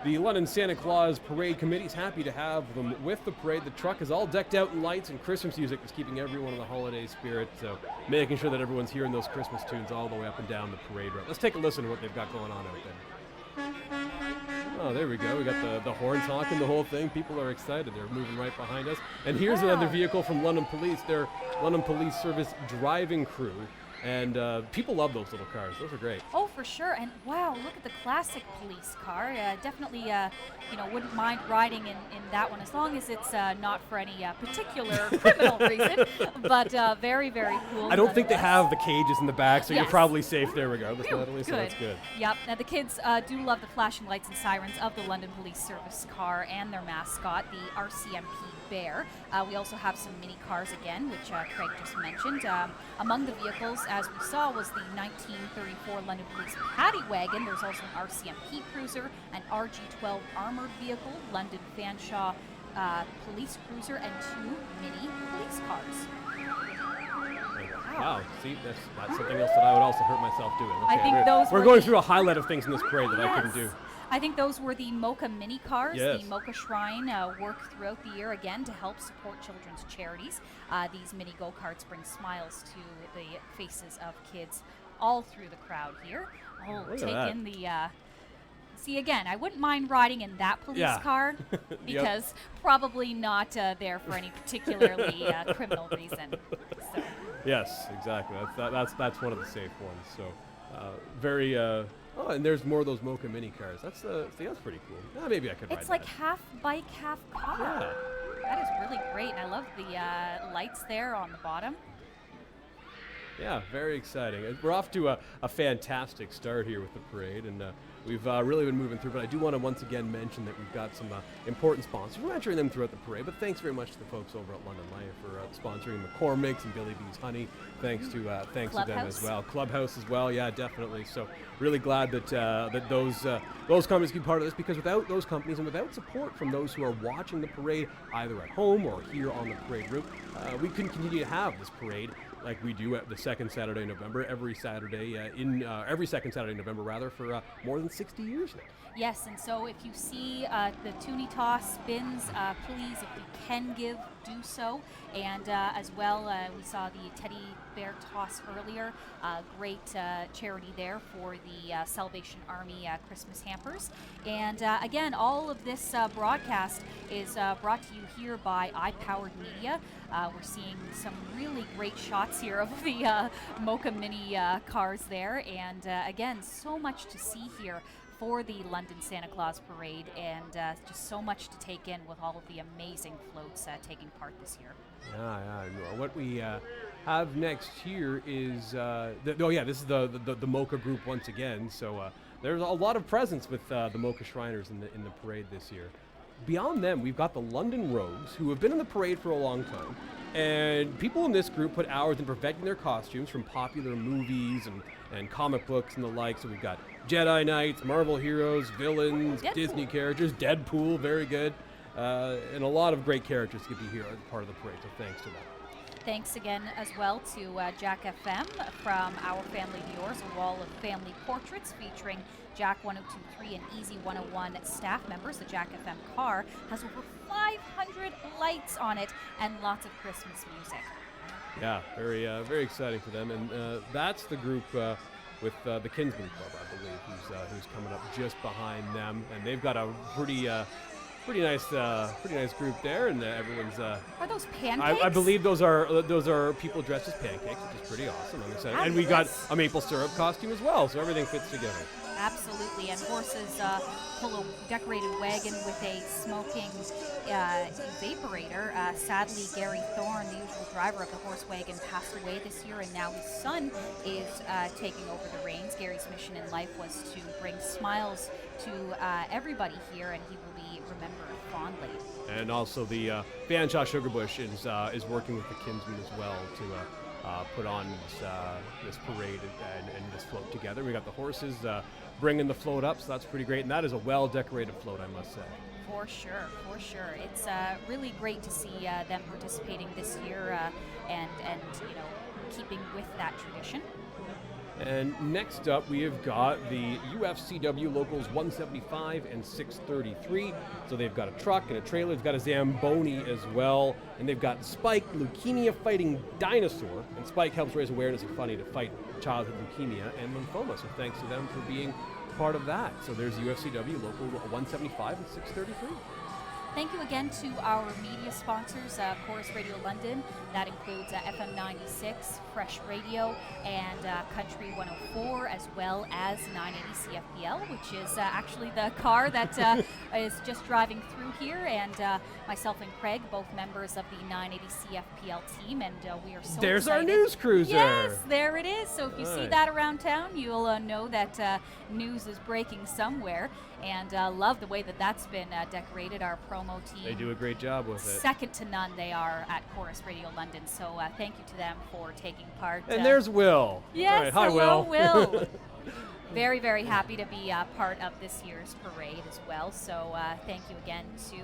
The London Santa Claus Parade Committee is happy to have them with the parade. The truck is all decked out in lights, and Christmas music is keeping everyone in the holiday spirit, so making sure that everyone's hearing those Christmas tunes all the way up and down the parade route. Let's take a listen to what they've got going on out there. Oh, there we go. We got the horns honking, the whole thing. People are excited. They're moving right behind us. And here's another vehicle from London Police. Their London Police Service driving crew. And people love those little cars. Those are great. Oh, for sure. And wow, look at the classic police car. Definitely, wouldn't mind riding in that one as long as it's not for any particular criminal reason. But very, very cool. I don't think they nonetheless. have the cages in the back, so you're Yes. probably safe there regardless, Phew, Natalie, so that's good. Yep. Now the kids do love the flashing lights and sirens of the London Police Service car and their mascot, the RCMP Bear. We also have some mini cars again, which Craig just mentioned. Among the vehicles, as we saw, was the 1934 London Police Paddy Wagon. There's also an RCMP Cruiser, an RG-12 armored vehicle, London Fanshawe Police Cruiser, and 2 mini police cars. Wow, see, that's something else that I would also hurt myself doing. I think we're those we're were going the- through a highlight of things in this parade that I couldn't do. I think those were the Mocha mini cars. Yes. The Mocha Shrine work throughout the year again to help support children's charities. These mini go-karts bring smiles to the faces of kids all through the crowd here. Oh, Look at take that. in the... See, again, I wouldn't mind riding in that police Yeah. car because probably not there for any particularly criminal reason. So. Yes, exactly. That's one of the safe ones. So very. Oh, and there's more of those Mocha mini cars. That's pretty cool. Maybe I could ride It's like that. half bike, half car. Yeah. That is really great. And I love the lights there on the bottom. Yeah, very exciting. We're off to a fantastic start here with the parade, and we've really been moving through. But I do want to once again mention that we've got some important sponsors. We're mentioning them throughout the parade, but thanks very much to the folks over at London Life for sponsoring McCormick's and Billy B's Honey. Thanks to them as well. Clubhouse as well, yeah, definitely. So really glad that that those companies can be part of this, because without those companies and without support from those who are watching the parade, either at home or here on the parade route, we couldn't continue to have this parade like we do at the second Saturday in November, every second Saturday in November rather, for more than 60 years now. Yes, and so if you see the toonie toss spins, please, if you can give, do so. And as well, we saw the teddy bear toss earlier. Great charity there for the Salvation Army Christmas hampers. And again, all of this broadcast is brought to you here by iPowered Media. We're seeing some really great shots here of the Mocha mini cars there. And again, so much to see here for the London Santa Claus Parade, and just so much to take in with all of the amazing floats taking part this year. Yeah. What we have next here is this is the Mocha group once again. So there's a lot of presence with the Mocha Shriners in the parade this year. Beyond them, we've got the London Rogues, who have been in the parade for a long time. And people in this group put hours in perfecting their costumes from popular movies and comic books and the like. So we've got Jedi Knights, Marvel heroes, villains, Deadpool. Disney characters, Deadpool, very good. And a lot of great characters to be here as part of the parade, so thanks to them. Thanks again as well to Jack FM from Our Family to Yours, a wall of family portraits featuring Jack 1023 and Easy 101 staff members. The Jack FM car has over 500 lights on it and lots of Christmas music. Yeah, very exciting for them. And that's the group with the Kinsman Club, I believe, who's coming up just behind them. And they've got a pretty nice group there, and everyone's. Are those pancakes? I believe those are people dressed as pancakes, which is pretty awesome. I'm excited. And we got a maple syrup costume as well, so everything fits together. Absolutely, and horses pull a decorated wagon with a smoking evaporator. Sadly, Gary Thorne, the usual driver of the horse wagon, passed away this year, and now his son is taking over the reins. Gary's mission in life was to bring smiles to everybody here, and he will be remembered fondly. And also the Fanshawe Sugarbush is working with the Kinsmen as well to put on this parade and this float together. We got the horses bringing the float up, so that's pretty great. And that is a well-decorated float, I must say. For sure. It's really great to see them participating this year and keeping with that tradition. And next up, we have got the UFCW Locals 175 and 633. So they've got a truck and a trailer. They've got a Zamboni as well. And they've got Spike, leukemia-fighting dinosaur. And Spike helps raise awareness of funding to fight childhood leukemia and lymphoma. So thanks to them for being part of that. So there's UFCW Local 175 and 633. Thank you again to our media sponsors, Chorus Radio London. That includes FM 96, Fresh Radio, and Country 104, as well as 980 CFPL, which is actually the car that is just driving through here. And myself and Craig, both members of the 980 CFPL team, and we are so There's excited. our news cruiser. Yes, there it is. So if you see Right. that around town, you'll know that news is breaking somewhere. And love the way that that's been decorated. Our promo team. They do a great job with it. Second to none they are at Chorus Radio London. So thank you to them for taking part. And there's Will. Yes, All right. Hi, hello, Will. Very, very happy to be part of this year's parade as well. So thank you again to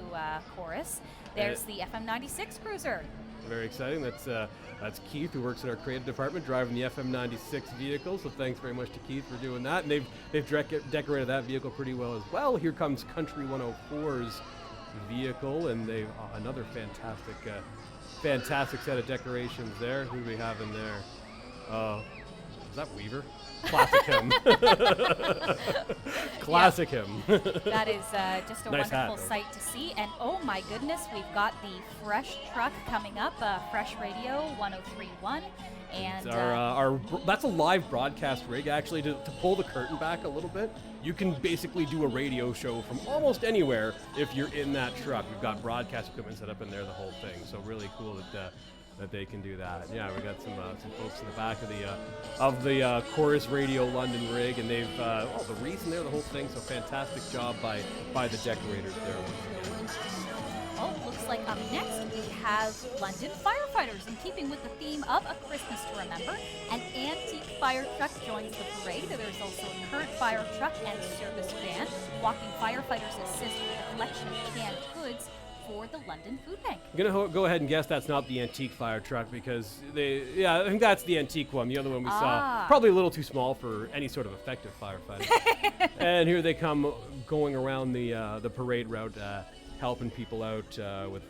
Chorus. There's the FM 96 Cruiser. Very exciting. That's Keith, who works in our creative department, driving the FM96 vehicle. So thanks very much to Keith for doing that. And they've decorated that vehicle pretty well as well. Here comes Country 104's vehicle, and they've another fantastic set of decorations there. Who do we have in there? Is that Weaver? Classic him. Classic him. That is just a nice wonderful hat, sight to see. And oh my goodness, we've got the Fresh truck coming up, Fresh Radio 1031. And that's a live broadcast rig, actually. To pull the curtain back a little bit, you can basically do a radio show from almost anywhere if you're in that truck. We've got broadcast equipment set up in there, the whole thing. So really cool that they can do that. Yeah, we got some folks in the back of the Chorus Radio London rig, and they've the reason there, the whole thing. So fantastic job by the decorators there. Oh, looks like up next we have London firefighters. In keeping with the theme of A Christmas to Remember, an antique fire truck joins the parade. There's also a current fire truck and service van. Walking firefighters assist with a collection of canned goods for the London Food Bank. I'm going to go ahead and guess that's not the antique fire truck, because I think that's the antique one. The other one we saw, probably a little too small for any sort of effective firefighting. And here they come going around the parade route, helping people out with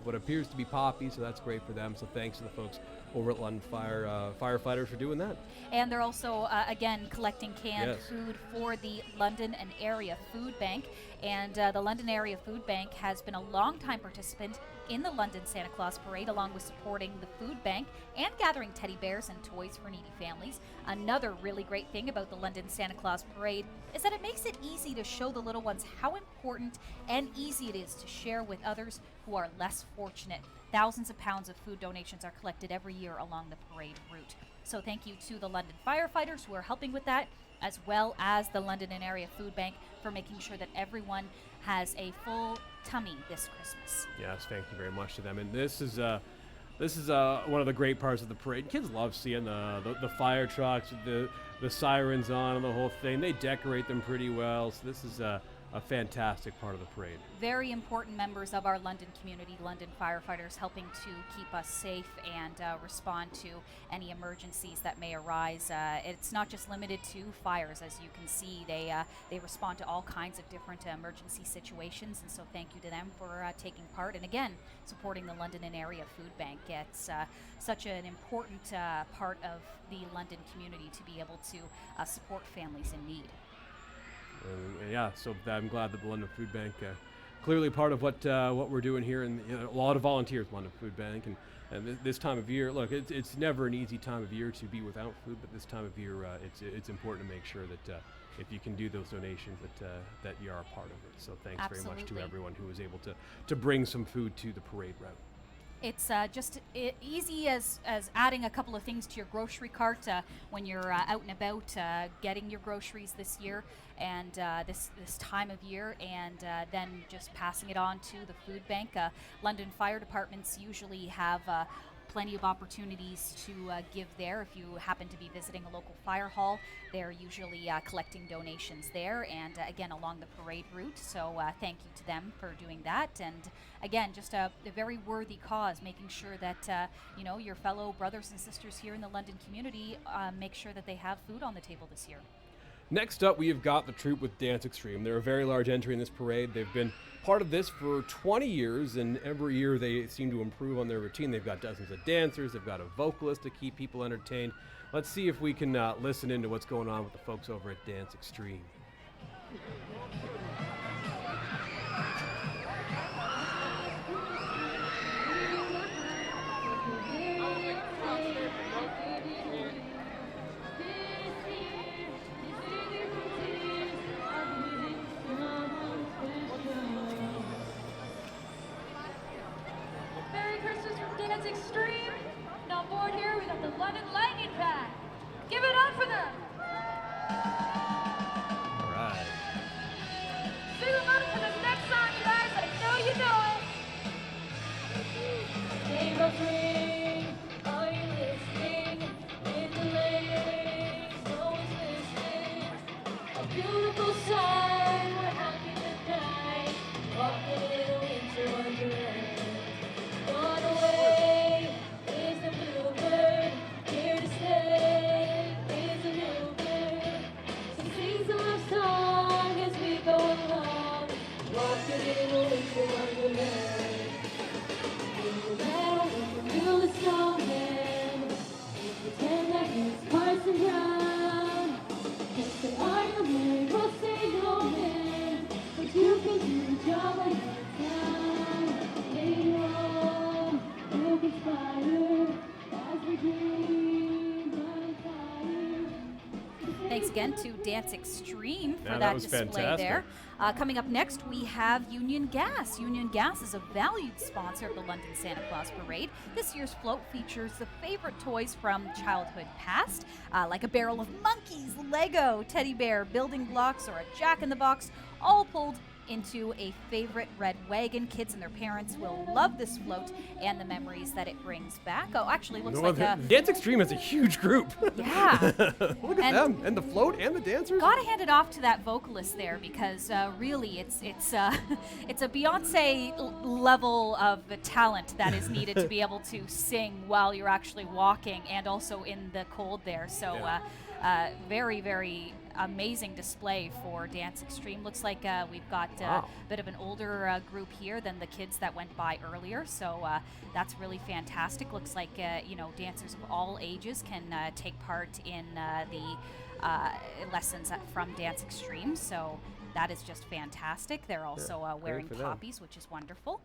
what appears to be poppy, so that's great for them. So thanks to the folks over at London firefighters for doing that. And they're also, again, collecting canned food for the London and Area Food Bank. And the London Area Food Bank has been a long-time participant in the London Santa Claus Parade, along with supporting the food bank and gathering teddy bears and toys for needy families. Another really great thing about the London Santa Claus Parade is that it makes it easy to show the little ones how important and easy it is to share with others who are less fortunate. Thousands of pounds of food donations are collected every year along the parade route. So thank you to the London firefighters who are helping with that, as well as the London and Area Food Bank for making sure that everyone has a full tummy this Christmas. Yes, thank you very much to them. And this is one of the great parts of the parade. Kids love seeing the fire trucks, the sirens on, and the whole thing. They decorate them pretty well. So this is a fantastic part of the parade. Very important members of our London community, London firefighters, helping to keep us safe and respond to any emergencies that may arise. It's not just limited to fires, as you can see. They respond to all kinds of different emergency situations, and so thank you to them for taking part, and again, supporting the London and Area Food Bank. It's such an important part of the London community to be able to support families in need. So I'm glad that the London Food Bank, clearly part of what we're doing here, and a lot of volunteers, London Food Bank, and this time of year, look, it's never an easy time of year to be without food, but this time of year, it's important to make sure that if you can do those donations, that you are a part of it. So thanks very much to everyone who was able to bring some food to the parade route. It's just easy as adding a couple of things to your grocery cart when you're out and about getting your groceries this year and this time of year, and then just passing it on to the food bank. London fire departments usually have plenty of opportunities to give there. If you happen to be visiting a local fire hall, they're usually collecting donations there, and again along the parade route. So thank you to them for doing that, and again, just a very worthy cause, making sure that your fellow brothers and sisters here in the London community make sure that they have food on the table this year. Next up, we have got the Troop with Dance Extreme. They're a very large entry in this parade. They've been part of this for 20 years, and every year they seem to improve on their routine. They've got dozens of dancers. They've got a vocalist to keep people entertained. Let's see if we can listen into what's going on with the folks over at Dance Extreme. Extreme. And on board here, we got the London Lightning Pack. Give it up for them. All right. Thanks again to Dance Extreme for Yeah, that that was display fantastic. there. Coming up next, we have Union Gas. Union Gas is a valued sponsor of the London Santa Claus Parade. This year's float features the favorite toys from childhood past, like a barrel of monkeys, Lego, teddy bear, building blocks, or a jack-in-the-box, all pulled into a favorite red wagon. Kids and their parents will love this float and the memories that it brings back. Oh, actually, looks like a... Dance Extreme is a huge group. Yeah. Look at them, and the float and the dancers. Gotta hand it off to that vocalist there, because really it's it's a Beyonce level of talent that is needed to be able to sing while you're actually walking and also in the cold there. So very, very amazing display for Dance Extreme. Looks like we've got a bit of an older group here than the kids that went by earlier, so that's really fantastic. Looks like dancers of all ages can take part in the lessons from Dance Extreme, so that is just fantastic. They're also wearing poppies, which is wonderful.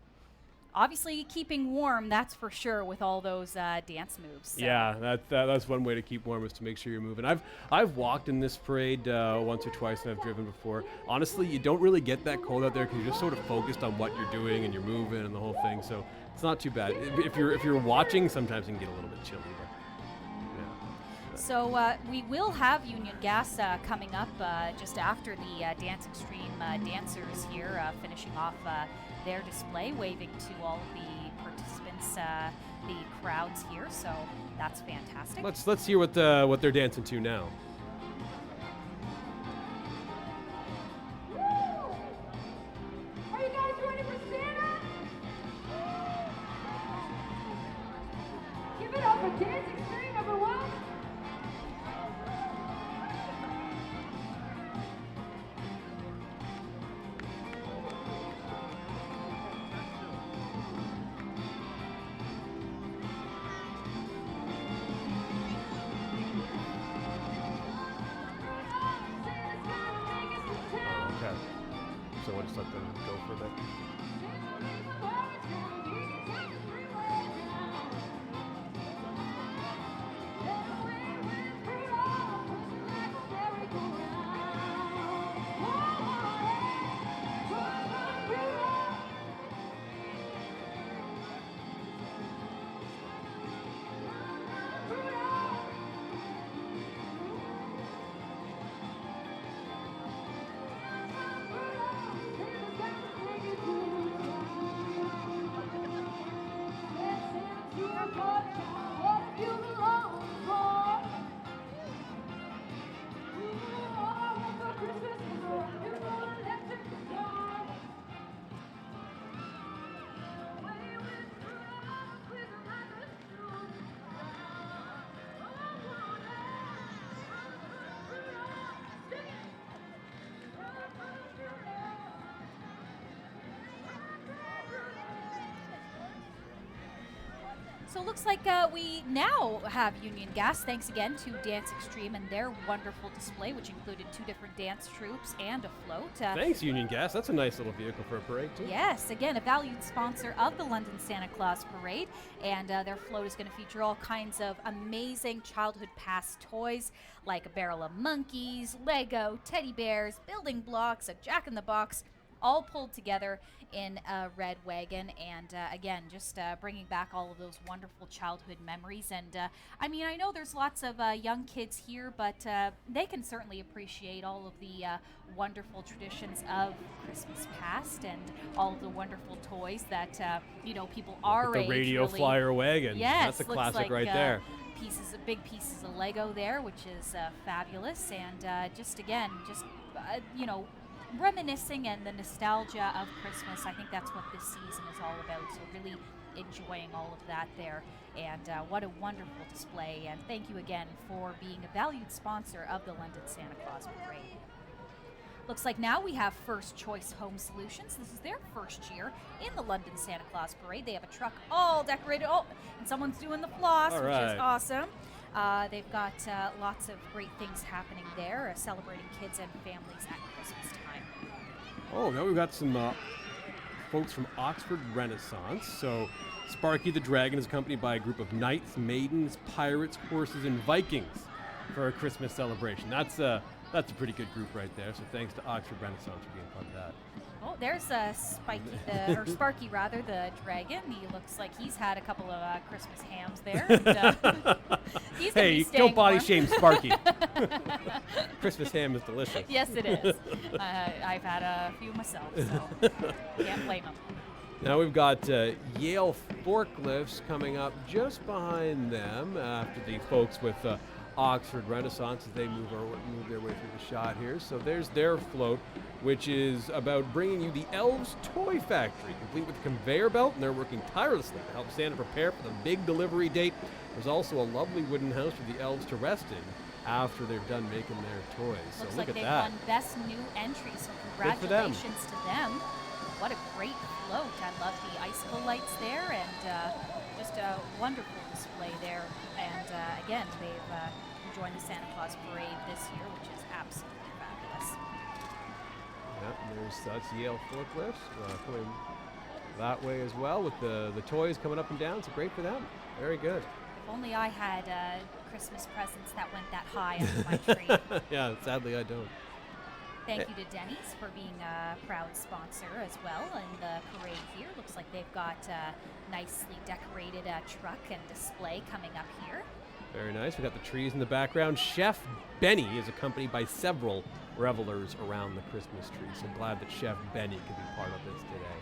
Obviously keeping warm, that's for sure, with all those dance moves. So. Yeah, that's one way to keep warm, is to make sure you're moving. I've walked in this parade once or twice, and I've driven before. Honestly, you don't really get that cold out there because you're just sort of focused on what you're doing and you're moving and the whole thing. So it's not too bad. If you're watching, sometimes it can get a little bit chilly. But So we will have Union Gas coming up just after the Dance Extreme dancers here, finishing off their display, waving to all of the participants, the crowds here. So that's fantastic. Let's hear what they're dancing to now. Are you guys ready for Santa? Give it up for Dance Extreme, everyone. So we'll just let them go for a bit. So it looks like we now have Union Gas. Thanks again to Dance Extreme and their wonderful display, which included 2 different dance troops and a float. Thanks, Union Gas. That's a nice little vehicle for a parade, too. Yes, again, a valued sponsor of the London Santa Claus Parade, and their float is going to feature all kinds of amazing childhood past toys, like a barrel of monkeys, Lego, teddy bears, building blocks, a jack-in-the-box, all pulled together in a red wagon, and again, just bringing back all of those wonderful childhood memories. And I mean, I know there's lots of young kids here, but they can certainly appreciate all of the wonderful traditions of Christmas past and all of the wonderful toys that people our age The radio really, flyer wagon. Yes, That's a looks classic like, right there. Big pieces of Lego there, which is fabulous, and just reminiscing and the nostalgia of Christmas. I think that's what this season is all about, so really enjoying all of that there. And what a wonderful display, and thank you again for being a valued sponsor of the London Santa Claus Parade. Looks like now we have First Choice Home Solutions. This is their first year in the London Santa Claus Parade. They have a truck all decorated. Oh, and someone's doing the floss, All which right. is awesome. They've got lots of great things happening there, celebrating kids and families at Christmas time. Oh, now we've got some folks from Oxford Renaissance. So Sparky the Dragon is accompanied by a group of knights, maidens, pirates, horses, and Vikings. for a Christmas celebration. That's a pretty good group right there. So thanks to Oxford Renaissance for being part of that. Oh, there's or Sparky rather, the dragon. He looks like he's had a couple of Christmas hams there. And, he's gonna be staying don't body warm. shame Sparky. Christmas ham is delicious. Yes, it is. I've had a few myself, so can't blame him. Now we've got Yale forklifts coming up just behind them after the folks with Oxford Renaissance as they move their way through the shot here. So there's their float, which is about bringing you the Elves Toy Factory, complete with a conveyor belt, and they're working tirelessly to help Santa prepare for the big delivery date. There's also a lovely wooden house for the elves to rest in after they've done making their toys. Looks so like look at they've that. won Best New Entry, so Good for them. congratulations to them. What a great float. I love the icicle lights there, and just a wonderful display there. And again, they've joined the Santa Claus Parade this year, which is absolutely fabulous. Yep, that's Yale forklifts coming that way as well with the toys coming up and down. So great for them. Very good. If only I had Christmas presents that went that high under my tree. Yeah, sadly I don't. Thank you to Denny's for being a proud sponsor as well. And the parade here looks like they've got a nicely decorated truck and display coming up here. Very nice. We got the trees in the background. Chef Benny is accompanied by several revelers around the Christmas tree. So glad that Chef Benny could be part of this today.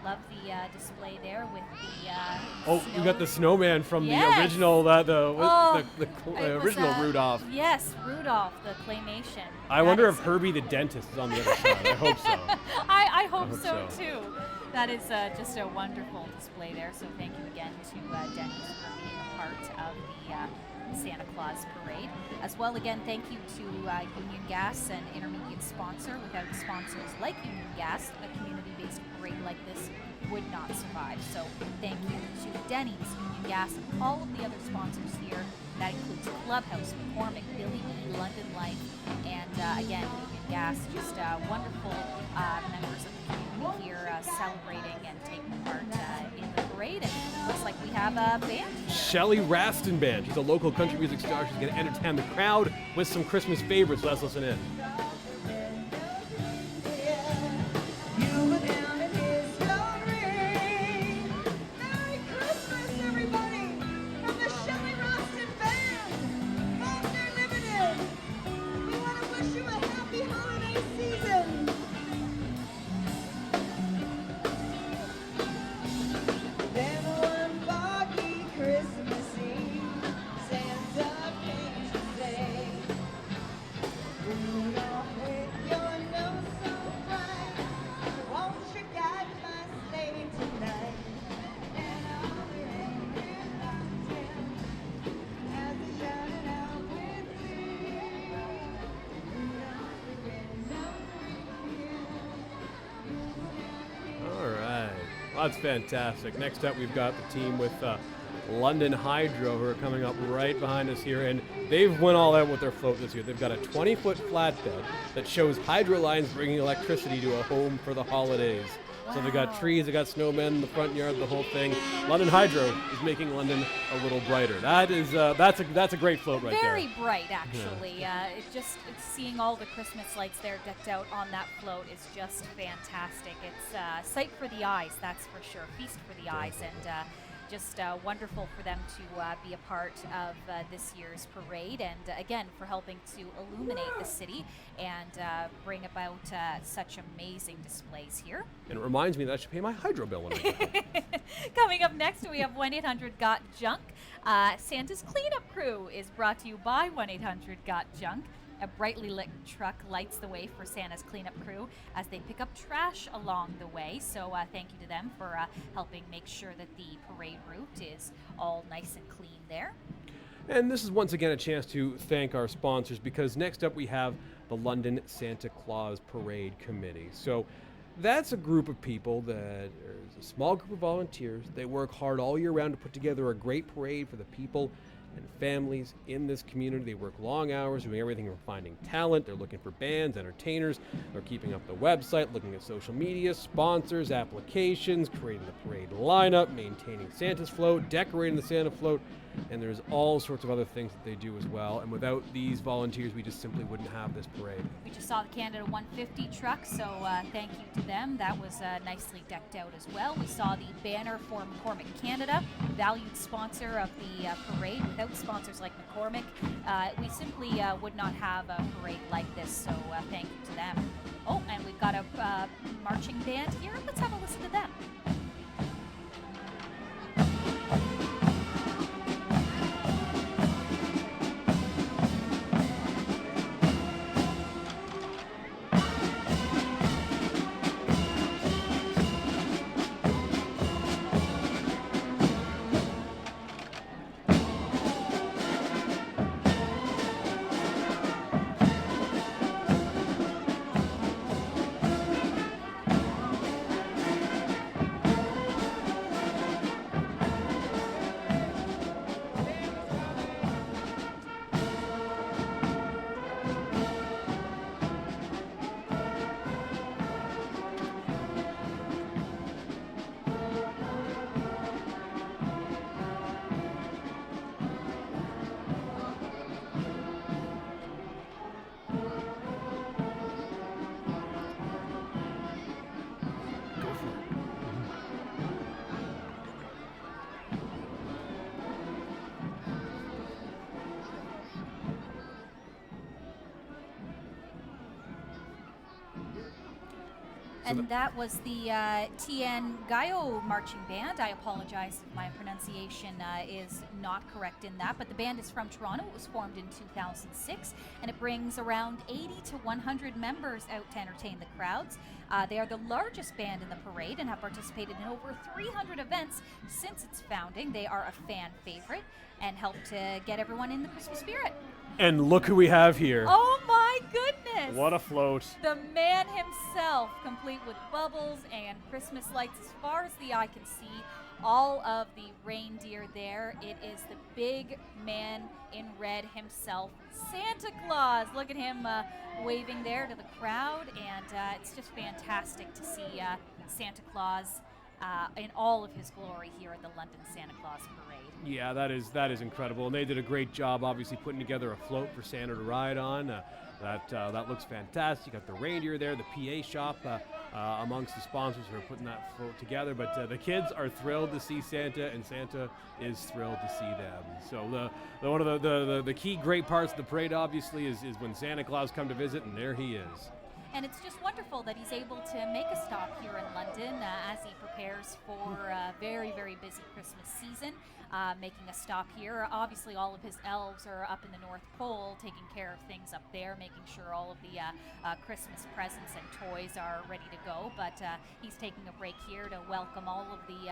Love the display there with the Oh, snow. we got the snowman from Yes! the original, the It was, original Rudolph. Yes, Rudolph, the claymation. I That wonder is- if Herbie the dentist is on the other side. I hope so. I hope hope so so. too. That is just a wonderful display there. So thank you again to Denny's for being a part of the Santa Claus Parade. As well, again, thank you to Union Gas, an intermediate sponsor. Without sponsors like Union Gas, a community-based parade like this would not survive. So thank you to Denny's, Union Gas, and all of the other sponsors here. That includes Clubhouse, McCormick, Billy B, London Life, and again, Union Gas, just wonderful members of the community here celebrating and taking part in the parade. And looks like we have a band here. Shelly Raston Band. She's a local country music star. She's going to entertain the crowd with some Christmas favorites. Let's listen in. Merry Christmas, everybody! From the Shelly Roston Band, Faulkner Limited. We want to wish you a happy holiday season. Then one foggy Christmas Eve, Santa came to say, Rudolph, with your nose so bright, won't you guide my sleigh tonight? And I'll be hanging on till as they shout out with me. Rudolph, the red-nosed reindeer. All right. Well, that's fantastic. Next up, we've got the team with London Hydro, who are coming up right behind us here, and they've went all out with their float this year. They've got a 20-foot flatbed that shows hydro lines bringing electricity to a home for the holidays. So they've got Wow. trees, they've got snowmen in the front yard, the whole thing. London Hydro is making London a little brighter. That is that's a great float right Very there. bright, actually. It's seeing all the Christmas lights there decked out on that float is just fantastic. It's sight for the eyes, that's for sure. Feast for the eyes, and just wonderful for them to be a part of this year's parade, and again for helping to illuminate the city and bring about such amazing displays here. And it reminds me that I should pay my hydro bill when I get home. Coming up next, we have 1-800-GOT-JUNK. Santa's cleanup crew is brought to you by 1-800-GOT-JUNK. A brightly lit truck lights the way for Santa's cleanup crew as they pick up trash along the way. So thank you to them for helping make sure that the parade route is all nice and clean there. And this is once again a chance to thank our sponsors, because next up we have the London Santa Claus Parade Committee. So that's a group of people that is a small group of volunteers. They work hard all year round to put together a great parade for the people and families in this community. They work long hours doing everything from finding talent. They're looking for bands, entertainers. They're keeping up the website, looking at social media, sponsors, applications, creating the parade lineup, maintaining Santa's float, decorating the Santa float, and there's all sorts of other things that they do as well. And without these volunteers, we just simply wouldn't have this parade. We just saw the Canada 150 truck, so thank you to them. That was nicely decked out as well. We saw the banner for McCormick Canada, valued sponsor of the parade. Without sponsors like McCormick, we simply would not have a parade like this, so thank you to them. Oh, and we've got a marching band here. Let's have a listen to them. And that was the Tien Gayo Marching Band. I apologize if my pronunciation is not correct in that, but the band is from Toronto. It was formed in 2006, and it brings around 80 to 100 members out to entertain the crowds. They are the largest band in the parade and have participated in over 300 events since its founding. They are a fan favorite and help to get everyone in the Christmas spirit. And look who we have here. Oh my goodness! What a float. The man himself, complete with bubbles and Christmas lights as far as the eye can see. All of the reindeer there. It is the big man in red himself, Santa Claus. Look at him waving there to the crowd, and it's just fantastic to see Santa Claus in all of his glory here at the London Santa Claus Parade. Yeah, that is incredible, and they did a great job, obviously putting together a float for Santa to ride on. That looks fantastic. You got the reindeer there, the PA shop amongst the sponsors who are putting that float together. But the kids are thrilled to see Santa, and Santa is thrilled to see them. So one of the key great parts of the parade, obviously, is when Santa Claus come to visit, and there he is. And it's just wonderful that he's able to make a stop here in London as he prepares for a very, very busy Christmas season. Making a stop here. Obviously, all of his elves are up in the North Pole, taking care of things up there, making sure all of the Christmas presents and toys are ready to go. But he's taking a break here to welcome all of the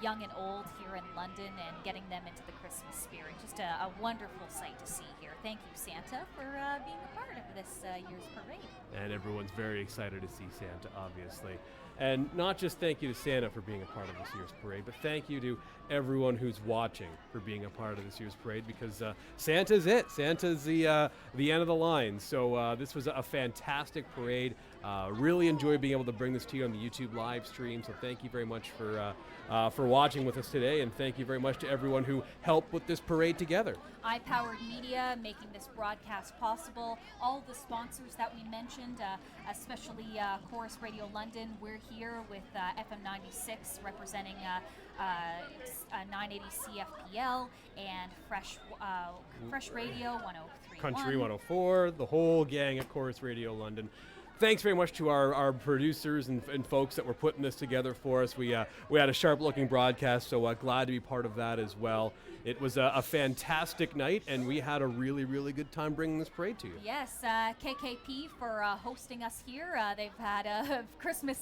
young and old here in London and getting them into the Christmas spirit. Just a wonderful sight to see here. Thank you, Santa, for being a part of this year's parade. And everyone's very excited to see Santa, obviously. And not just thank you to Santa for being a part of this year's parade, but thank you to everyone who's watching for being a part of this year's parade, because Santa's it. Santa's the end of the line. So this was a fantastic parade. Really enjoyed being able to bring this to you on the YouTube live stream. So thank you very much for watching with us today, and thank you very much to everyone who helped put this parade together. iPowered Media making this broadcast possible. All the sponsors that we mentioned, especially Chorus Radio London. We're here with FM 96 representing 980 CFPL and Fresh Radio 103.1. Country 104, the whole gang at Chorus Radio London. Thanks very much to our producers and folks that were putting this together for us. We had a sharp-looking broadcast, so glad to be part of that as well. It was a fantastic night, and we had a really, really good time bringing this parade to you. Yes, KKP for hosting us here. They've had a Christmas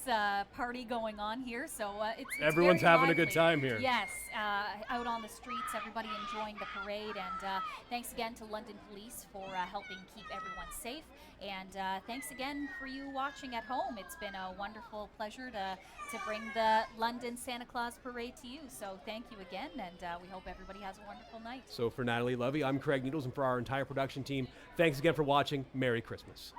party going on here, so it's everyone's very having lively. a good time here. Yes, out on the streets, everybody enjoying the parade, and thanks again to London Police for helping keep everyone safe, and thanks again for for you watching at home. It's been a wonderful pleasure to bring the London Santa Claus Parade to you. So thank you again, and we hope everybody has a wonderful night. So for Natalie, Lovie, I'm Craig Needles, and for our entire production team, thanks again for watching. Merry Christmas.